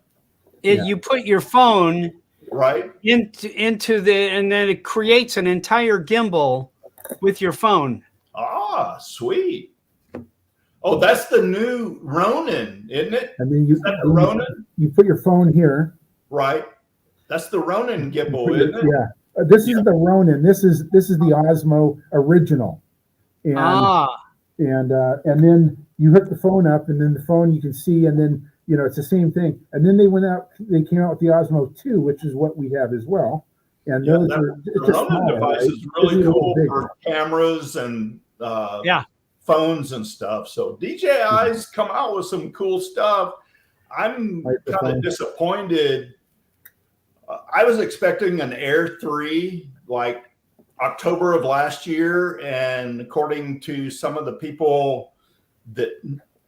You put your phone right into the, and then it creates an entire gimbal with your phone. Ah, sweet. Oh, that's the new Ronin, isn't it? And then Ronin? You put your phone here. Right. That's the Ronin gimbal, isn't it? Yeah. This is the Ronin. This is the Osmo original. And then you hook the phone up, and then the phone you can see, and then it's the same thing. And then they came out with the Osmo 2, which is what we have as well. And those the Ronin device is really cool for cameras and phones and stuff. So DJI's come out with some cool stuff. I'm kind of disappointed. I was expecting an Air 3 like October of last year, and according to some of the people that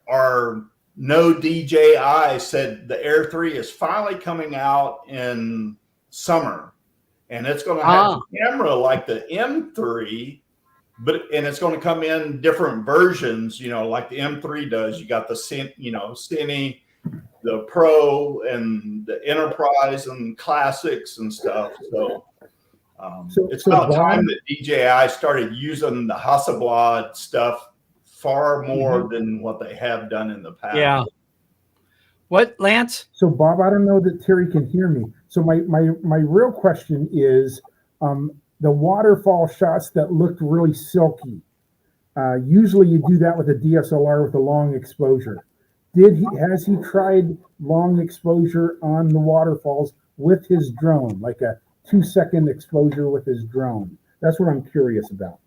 are no DJI, said the Air 3 is finally coming out in summer, and it's going to have a camera like the M3, and it's going to come in different versions, like the M3 does. You got the Cine, the Pro, and the Enterprise, and Classics and stuff. So it's about time that DJI started using the Hasselblad stuff far more than what they have done in the past. Yeah. What, Lance? So Bob, I don't know that Terry can hear me. So my real question is, the waterfall shots that looked really silky. Usually you do that with a DSLR with a long exposure. Has he tried long exposure on the waterfalls with his drone, like a 2-second exposure with his drone? That's what I'm curious about.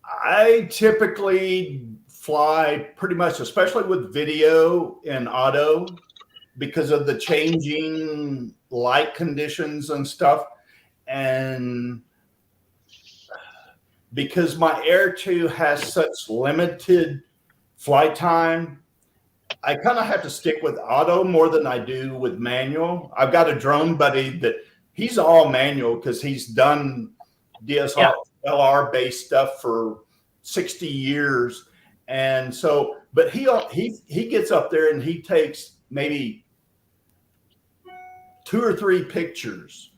I typically fly pretty much, especially with video and auto, because of the changing light conditions and stuff. And because my Air 2 has such limited flight time, I kind of have to stick with auto more than I do with manual. I've got a drone buddy that he's all manual because he's done DSLR based stuff for 60 years. And so, but he gets up there and he takes maybe 2 or 3 pictures,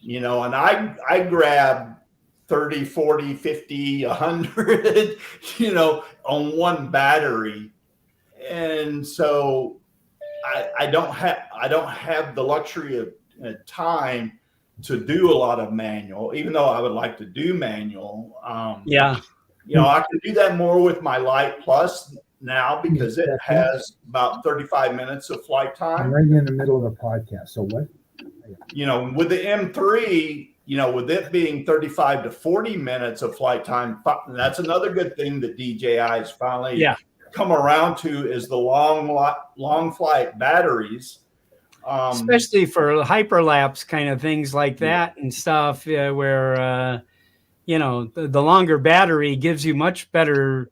and I grab 30, 40, 50, 100, on one battery. And so I don't have the luxury of time to do a lot of manual, even though I would like to do manual. I can do that more with my Light Plus now because it has about 35 minutes of flight time. I'm right in the middle of the podcast. So what? With the M3, with it being 35 to 40 minutes of flight time, that's another good thing that DJI has finally come around to is the long flight batteries. Especially for hyperlapse kind of things like that and stuff, where the longer battery gives you much better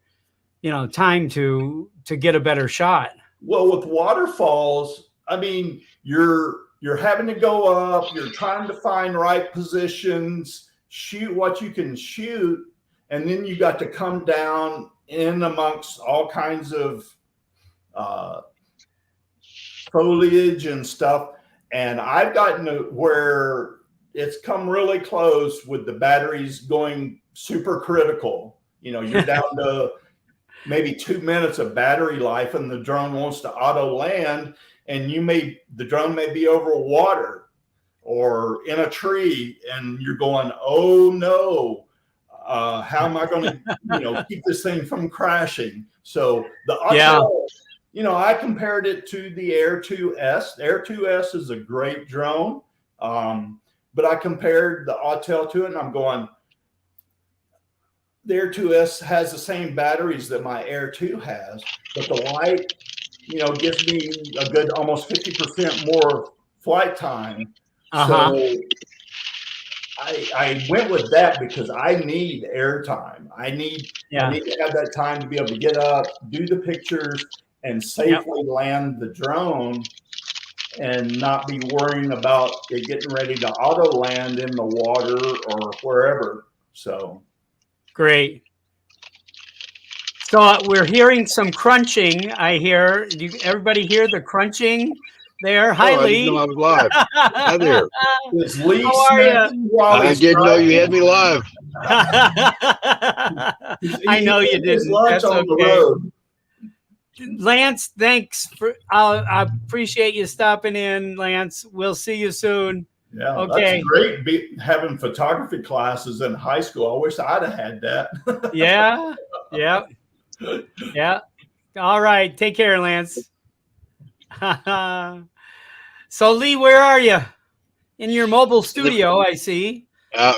time to get a better shot. Well, with waterfalls, I mean, you're having to go up, you're trying to find right positions, shoot what you can shoot, and then you got to come down in amongst all kinds of foliage and stuff. And I've gotten to where it's come really close with the batteries going super critical. You know, you're down to maybe 2 minutes of battery life, and the drone wants to auto land, and the drone may be over water or in a tree, and you're going, oh no, how am I going to, keep this thing from crashing? So the Autel, I compared it to the Air 2S. The Air 2S is a great drone, but I compared the Autel to it, and I'm going, the Air 2S has the same batteries that my Air 2 has, but the light, gives me a good almost 50% more flight time. So I went with that because I need airtime. I need to have that time to be able to get up, do the pictures, and safely land the drone, and not be worrying about it getting ready to auto land in the water or wherever. So. Great. So we're hearing some crunching. I hear. Everybody hear the crunching there? Hi, Lee. I was live. Hi there. Is Lee How are you? I didn't know you had me live. I know you didn't. That's okay. Lance, thanks for. I appreciate you stopping in, Lance. We'll see you soon. Yeah, okay. That's great having photography classes in high school. I wish I'd have had that. Yeah. All right. Take care, Lance. So, Lee, where are you? In your mobile studio, I see.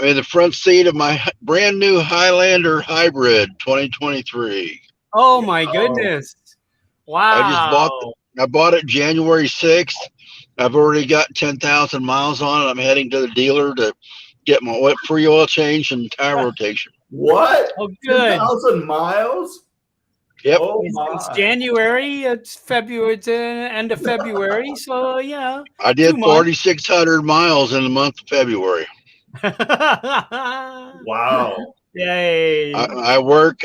In the front seat of my brand new Highlander Hybrid 2023. Oh, my goodness. Wow. I bought it January 6th. I've already got 10,000 miles on it. I'm heading to the dealer to get my free oil change and tire rotation. What? Oh, good. 10,000 miles? Yep. Oh, it's January. It's February. It's end of February. So, yeah. I did 4,600 miles in the month of February. Wow. Yay. I work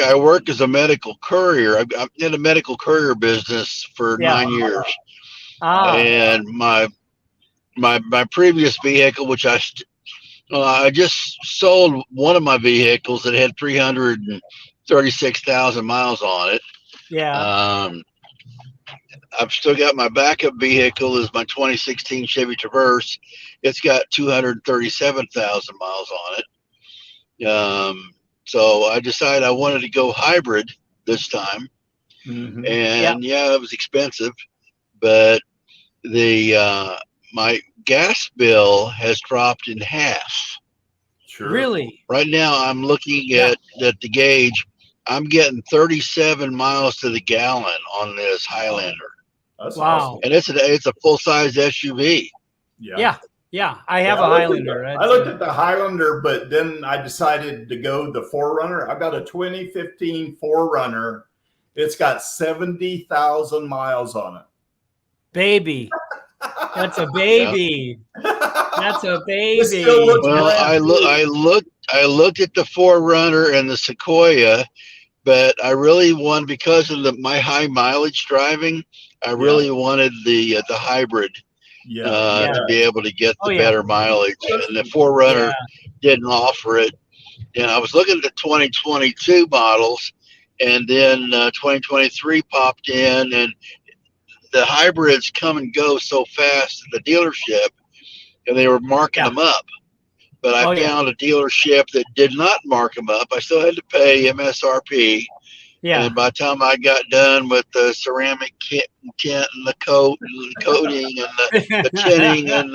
as a medical courier. I'm in a medical courier business for 9 years. And my previous vehicle, which I just sold one of my vehicles that had 336,000 miles on it. Yeah. I've still got my backup vehicle is my 2016 Chevy Traverse. It's got 237,000 miles on it. So I decided I wanted to go hybrid this time. Mm-hmm. And it was expensive, but my gas bill has dropped in half. Sure. Really? Right now I'm looking at the gauge. I'm getting 37 miles to the gallon on this Highlander. That's wow. Awesome. And it's a full-size SUV. Yeah. I have a Highlander. I looked at the Highlander, but then I decided to go the 4Runner. I've got a 2015 4Runner. It's got 70,000 miles on it. Baby. That's a baby. That's a baby. Well, I looked at the 4Runner and the Sequoia, but I really wanted, because of my high mileage driving, I really wanted the hybrid to be able to get the better mileage. And the 4Runner didn't offer it. And I was looking at the 2022 models, and then 2023 popped in, and the hybrids come and go so fast at the dealership, and they were marking them up. But I found a dealership that did not mark them up. I still had to pay MSRP. Yeah. And by the time I got done with the ceramic tint and the coating and the tinting and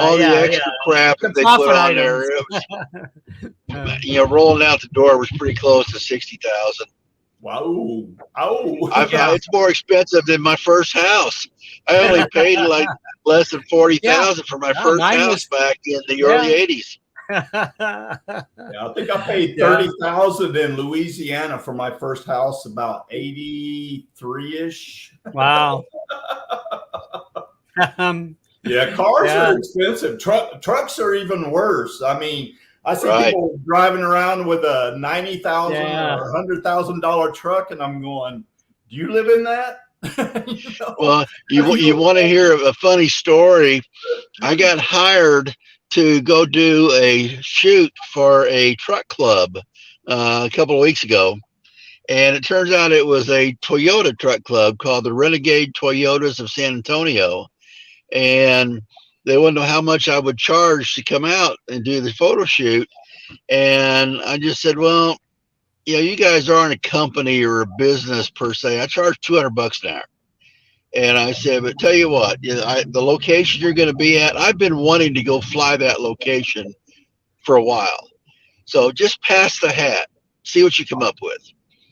all the extra crap that they put on there, it was, rolling out the door was pretty close to 60,000. Wow. Oh. It's more expensive than my first house. I only paid like less than 40,000 for my first house back in the early 80s. I think I paid 30,000 in Louisiana for my first house, about 83-ish. Wow. Cars are expensive. Trucks are even worse. I mean, I see people driving around with a $90,000 or $100,000 truck, and I'm going, "Do you live in that?" Well, you want to hear a funny story? I got hired to go do a shoot for a truck club a couple of weeks ago. And it turns out it was a Toyota truck club called the Renegade Toyotas of San Antonio. And they wanted to know how much I would charge to come out and do the photo shoot. And I just said, well, you guys aren't a company or a business per se. I charge $200 an hour. And I said, but tell you what, the location you're going to be at, I've been wanting to go fly that location for a while. So just pass the hat, see what you come up with.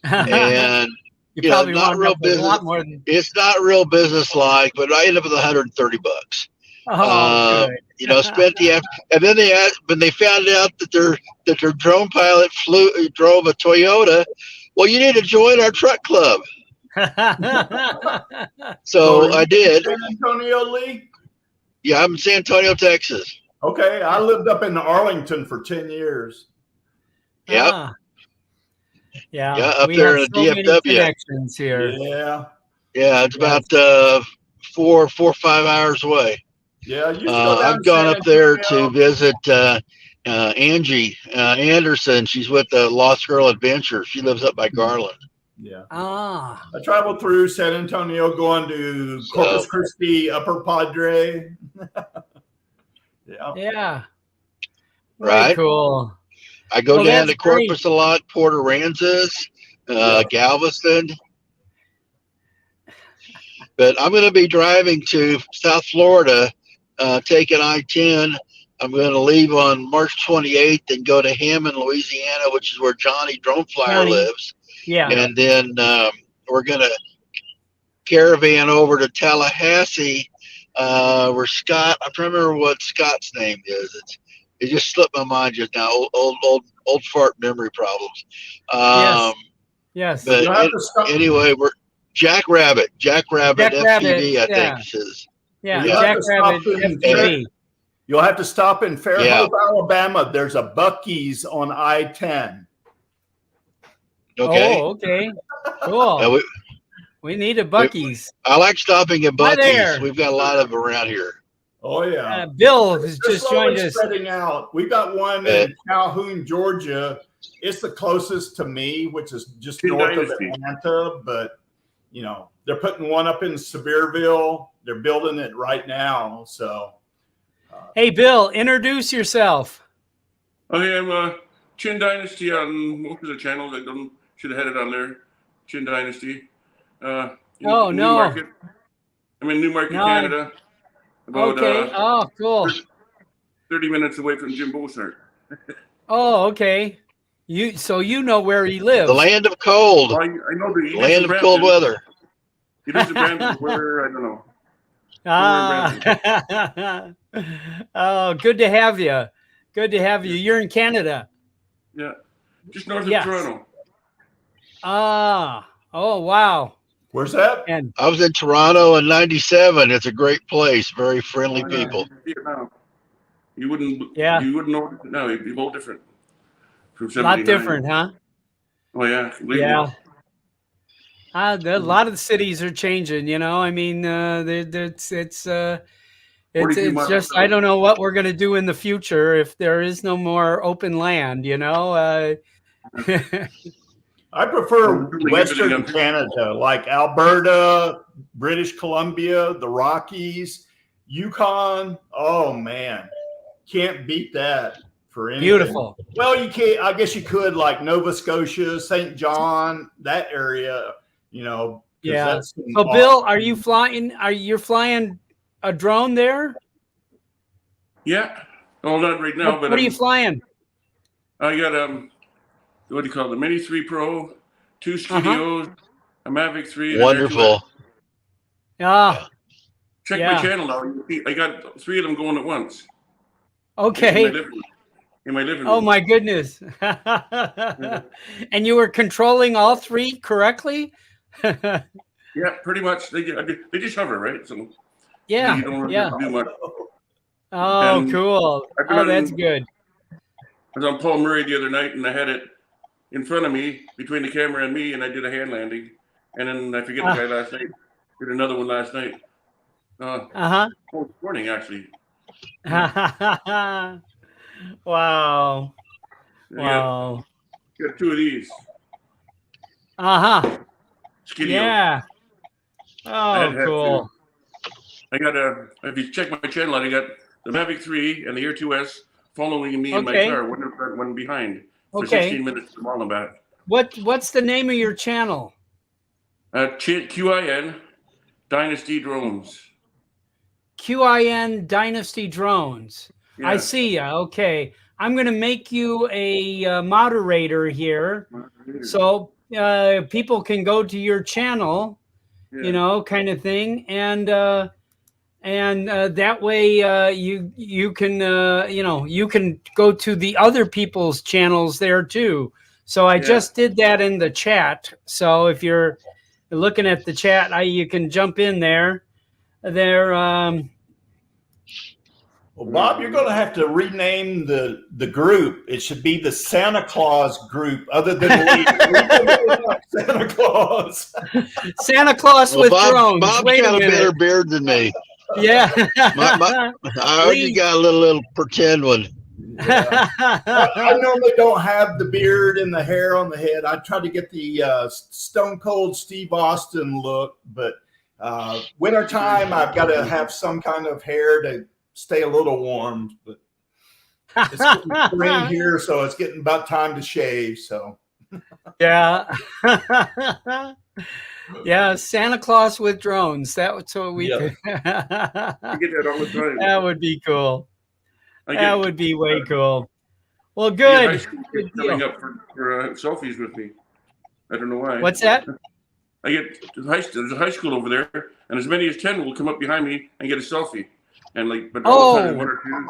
And you probably not real business. A lot more than... It's not real business like, but I ended up with $130. Oh, good. Spent and then they asked when they found out that their drone pilot drove a Toyota. Well, you need to join our truck club. So I did. San Antonio, Lee? Yeah, I'm in San Antonio, Texas. Okay, I lived up in Arlington for 10 years. Yep. Yeah, up there in the DFW. Connections here. Yeah. Yeah, it's about 4 or 5 hours away. Yeah, I've gone up there to visit Angie Anderson. She's with the Lost Girl Adventure. She lives up by Garland. Yeah. I traveled through San Antonio going to Corpus Christi, Upper Padre. Yeah. Right. Cool. I go down to Corpus a lot, Port Aransas, Galveston. But I'm going to be driving to South Florida, taking I-10. I'm going to leave on March 28th and go to Hammond, Louisiana, which is where Johnny Drone Flyer lives. Yeah. And then we're going to caravan over to Tallahassee, where Scott, I'm trying to remember what Scott's name is. It just slipped my mind just now. Old fart memory problems. Yes. But anyway, we're Jack Rabbit FTV, I think it says. Yeah, Jack Rabbit FTV. You'll have to stop in Fairhope, Alabama. There's a Buc-ee's on I-10. Okay. Oh, okay. Cool. We need a Buc-ee's. I like stopping at Buc-ee's. We've got a lot of them around here. Oh, yeah. Bill has just joined us. Spreading out. We've got one in Calhoun, Georgia. It's the closest to me, which is just north of Atlanta. But, they're putting one up in Sevierville. They're building it right now. So, hey, Bill, introduce yourself. Okay, I'm Chin Dynasty on most of the channels. I should have had it on there. Chin Dynasty. Newmarket. I'm in Newmarket, Canada. About, cool. 30 minutes away from Jim Beausart. Oh, okay. You know where he lives. The land of cold. Well, I know the land of cold weather. He lives in Brandon, where I don't know. Oh, good to have you. Good to have you. You're in Canada. Yeah, just north of Toronto. Oh, wow. Where's that? And I was in Toronto in '97. It's a great place. Very friendly people. You wouldn't know it now. It'd be a little different. From 79. A lot different, huh? Oh, yeah. Completely. Yeah. A lot of the cities are changing, I mean, it's just, I don't know what we're going to do in the future if there is no more open land, I prefer Western Canada, like Alberta, British Columbia, the Rockies, Yukon. Oh, man. Can't beat that for anything. Beautiful. Well, you can't. I guess you could, like Nova Scotia, St. John, that area, Yeah. So, Bill, are you flying? You're flying a drone there? Yeah. Oh, not right now. What are you flying? I got what do you call it? The Mini 3 Pro, 2 studios, a Mavic 3. Wonderful. Check my channel now. I got 3 of them going at once. Okay. In my living room. Oh my goodness. And you were controlling all 3 correctly? Yeah, pretty much. They just hover, right? So yeah, you don't really do much. Oh, cool. Oh, that's good. I was on Paul Murray the other night, and I had it in front of me, between the camera and me, and I did a hand landing. And then I forget the guy last night. Did another one last night. Morning, actually. Wow. I Wow. got two of these. Uh-huh. Skidio. Yeah. I had Oh, to have two. cool. I got if you check my channel out, I got the Mavic 3 and the Air 2S following me in my Okay. car, one in front, one behind, for Okay. 16 minutes to mall and back. What's the name of your channel? QIN Dynasty Drones. QIN Dynasty Drones. I Yeah. see ya. Okay. I'm going to make you a moderator here so people can go to your channel, you know, kind of thing. And that way you can you know, you can go to the other people's channels there too. So I just did that in the chat. So if you're looking at the chat, you can jump in there. Well, Bob, you're going to have to rename the group. It should be the Santa Claus group, other than Santa Claus. Santa Claus with drones. Bob's Wait got a a minute. better beard than me. Yeah. I already got a little pretend one. Yeah. I normally don't have the beard and the hair on the head. I try to get the Stone Cold Steve Austin look, but wintertime, I've got to have some kind of hair to stay a little warm. But it's getting spring here, so it's getting about time to shave. So yeah. Yeah, Santa Claus with drones. That's what we could. I get that all the time. That would be cool. That would be way cool. Well, good. High school kids coming up for selfies with me. I don't know why. What's that? I get there's a high school over there, and as many as 10 will come up behind me and get a selfie. And but all the time, one or two.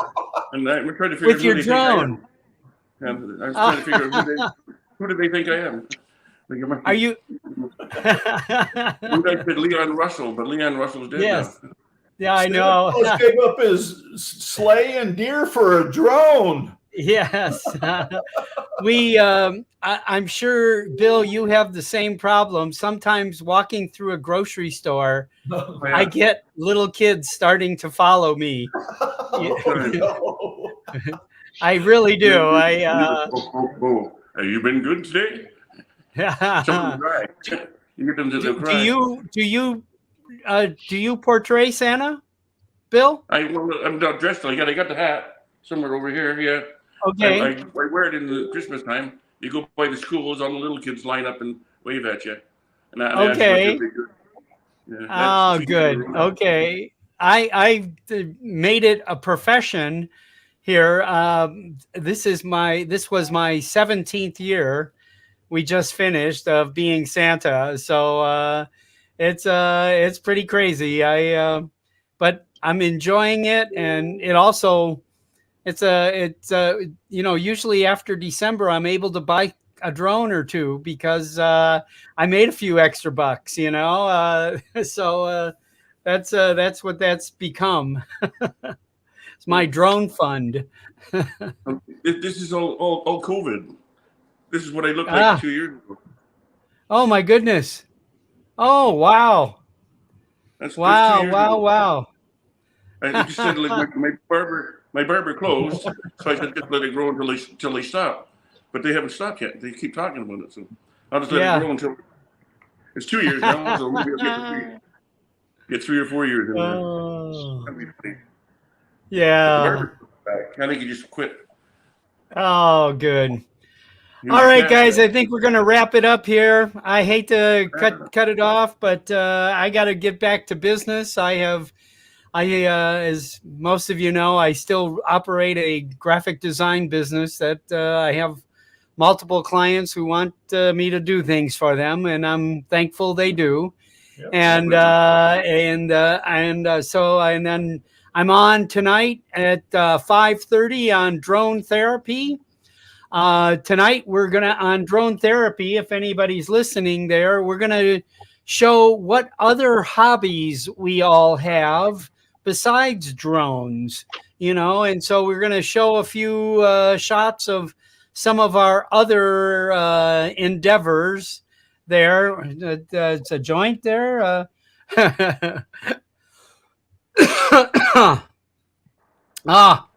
And we're trying to figure out with your drone. I was trying to figure out who do they think I am. Are you? I said Leon Russell, but Leon Russell's dead now. Yeah, I know. Let's give up his sleigh and deer for a drone. Yes. I'm sure, Bill, you have the same problem. Sometimes walking through a grocery store, I get little kids starting to follow me. I really do. Have you been good today? You get them to cry. Do you portray Santa, Bill? I'm not dressed. I got the hat somewhere over here. Yeah. Okay. I wear it in the Christmas time. You go by the schools, all the little kids line up and wave at you. And okay. Oh, good. Okay. I made it a profession here. This was my 17th year. We just finished of being Santa. So it's pretty crazy. But I'm enjoying it, and it also usually after December I'm able to buy a drone or two because I made a few extra bucks, so that's what that's become. It's my drone fund. This is all COVID. This is what I looked like 2 years ago. Oh my goodness. Oh wow. That's wow. I just said like my barber closed, so I said just let it grow until they stop. But they haven't stopped yet. They keep talking about it, so I'll just let it grow until it's 2 years now. So maybe I'll get 3 or 4 years in there. That'd be funny. Yeah. I think he just quit. Oh, good. All right, guys. I think we're gonna wrap it up here. I hate to cut it off, but I got to get back to business. As most of you know, I still operate a graphic design business that I have multiple clients who want me to do things for them, and I'm thankful they do. Yep. And then I'm on tonight at 5:30 on drone therapy. Tonight we're on drone therapy. If anybody's listening there, we're gonna show what other hobbies we all have besides drones, and so we're going to show a few shots of some of our other endeavors there. It's a joint there. Ah,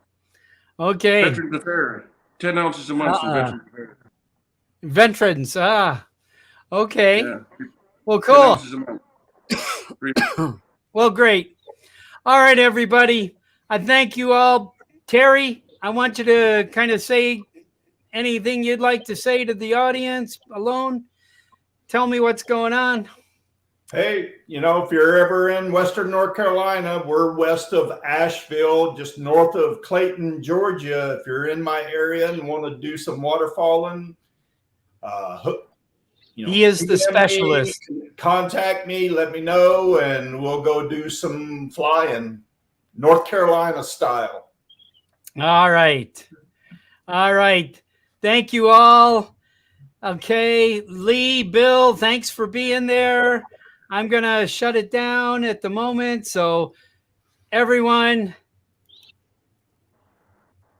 okay. Veterans Affairs. 10 ounces a month from Veterans Affairs. Veterans. Ah, okay. Yeah. Well, 10 cool. ounces a month. Well, great. All right, everybody. I thank you all. Terry, I want you to kind of say anything you'd like to say to the audience alone. Tell me what's going on. Hey, if you're ever in Western North Carolina, we're west of Asheville, just north of Clayton, Georgia. If you're in my area and want to do some waterfalling, he is the specialist. Contact me, let me know, and we'll go do some flying, North Carolina style. All right. All right. Thank you all. Okay. Lee, Bill, thanks for being there. I'm going to shut it down at the moment. So everyone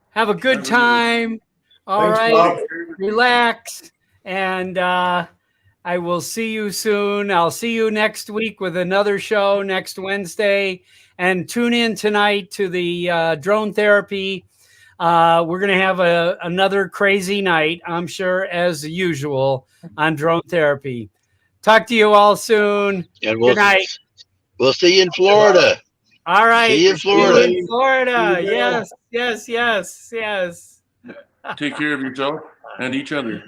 have a good time. All right. Bob. Relax. And I will see you soon. I'll see you next week with another show next Wednesday. And tune in tonight to the drone therapy. We're going to have another crazy night, I'm sure, as usual, on drone therapy. Talk to you all soon. And Good night. We'll see you in Florida. All right. See you in Florida. See you in Florida. Yes, yes, yes, yes. Take care of yourself and each other.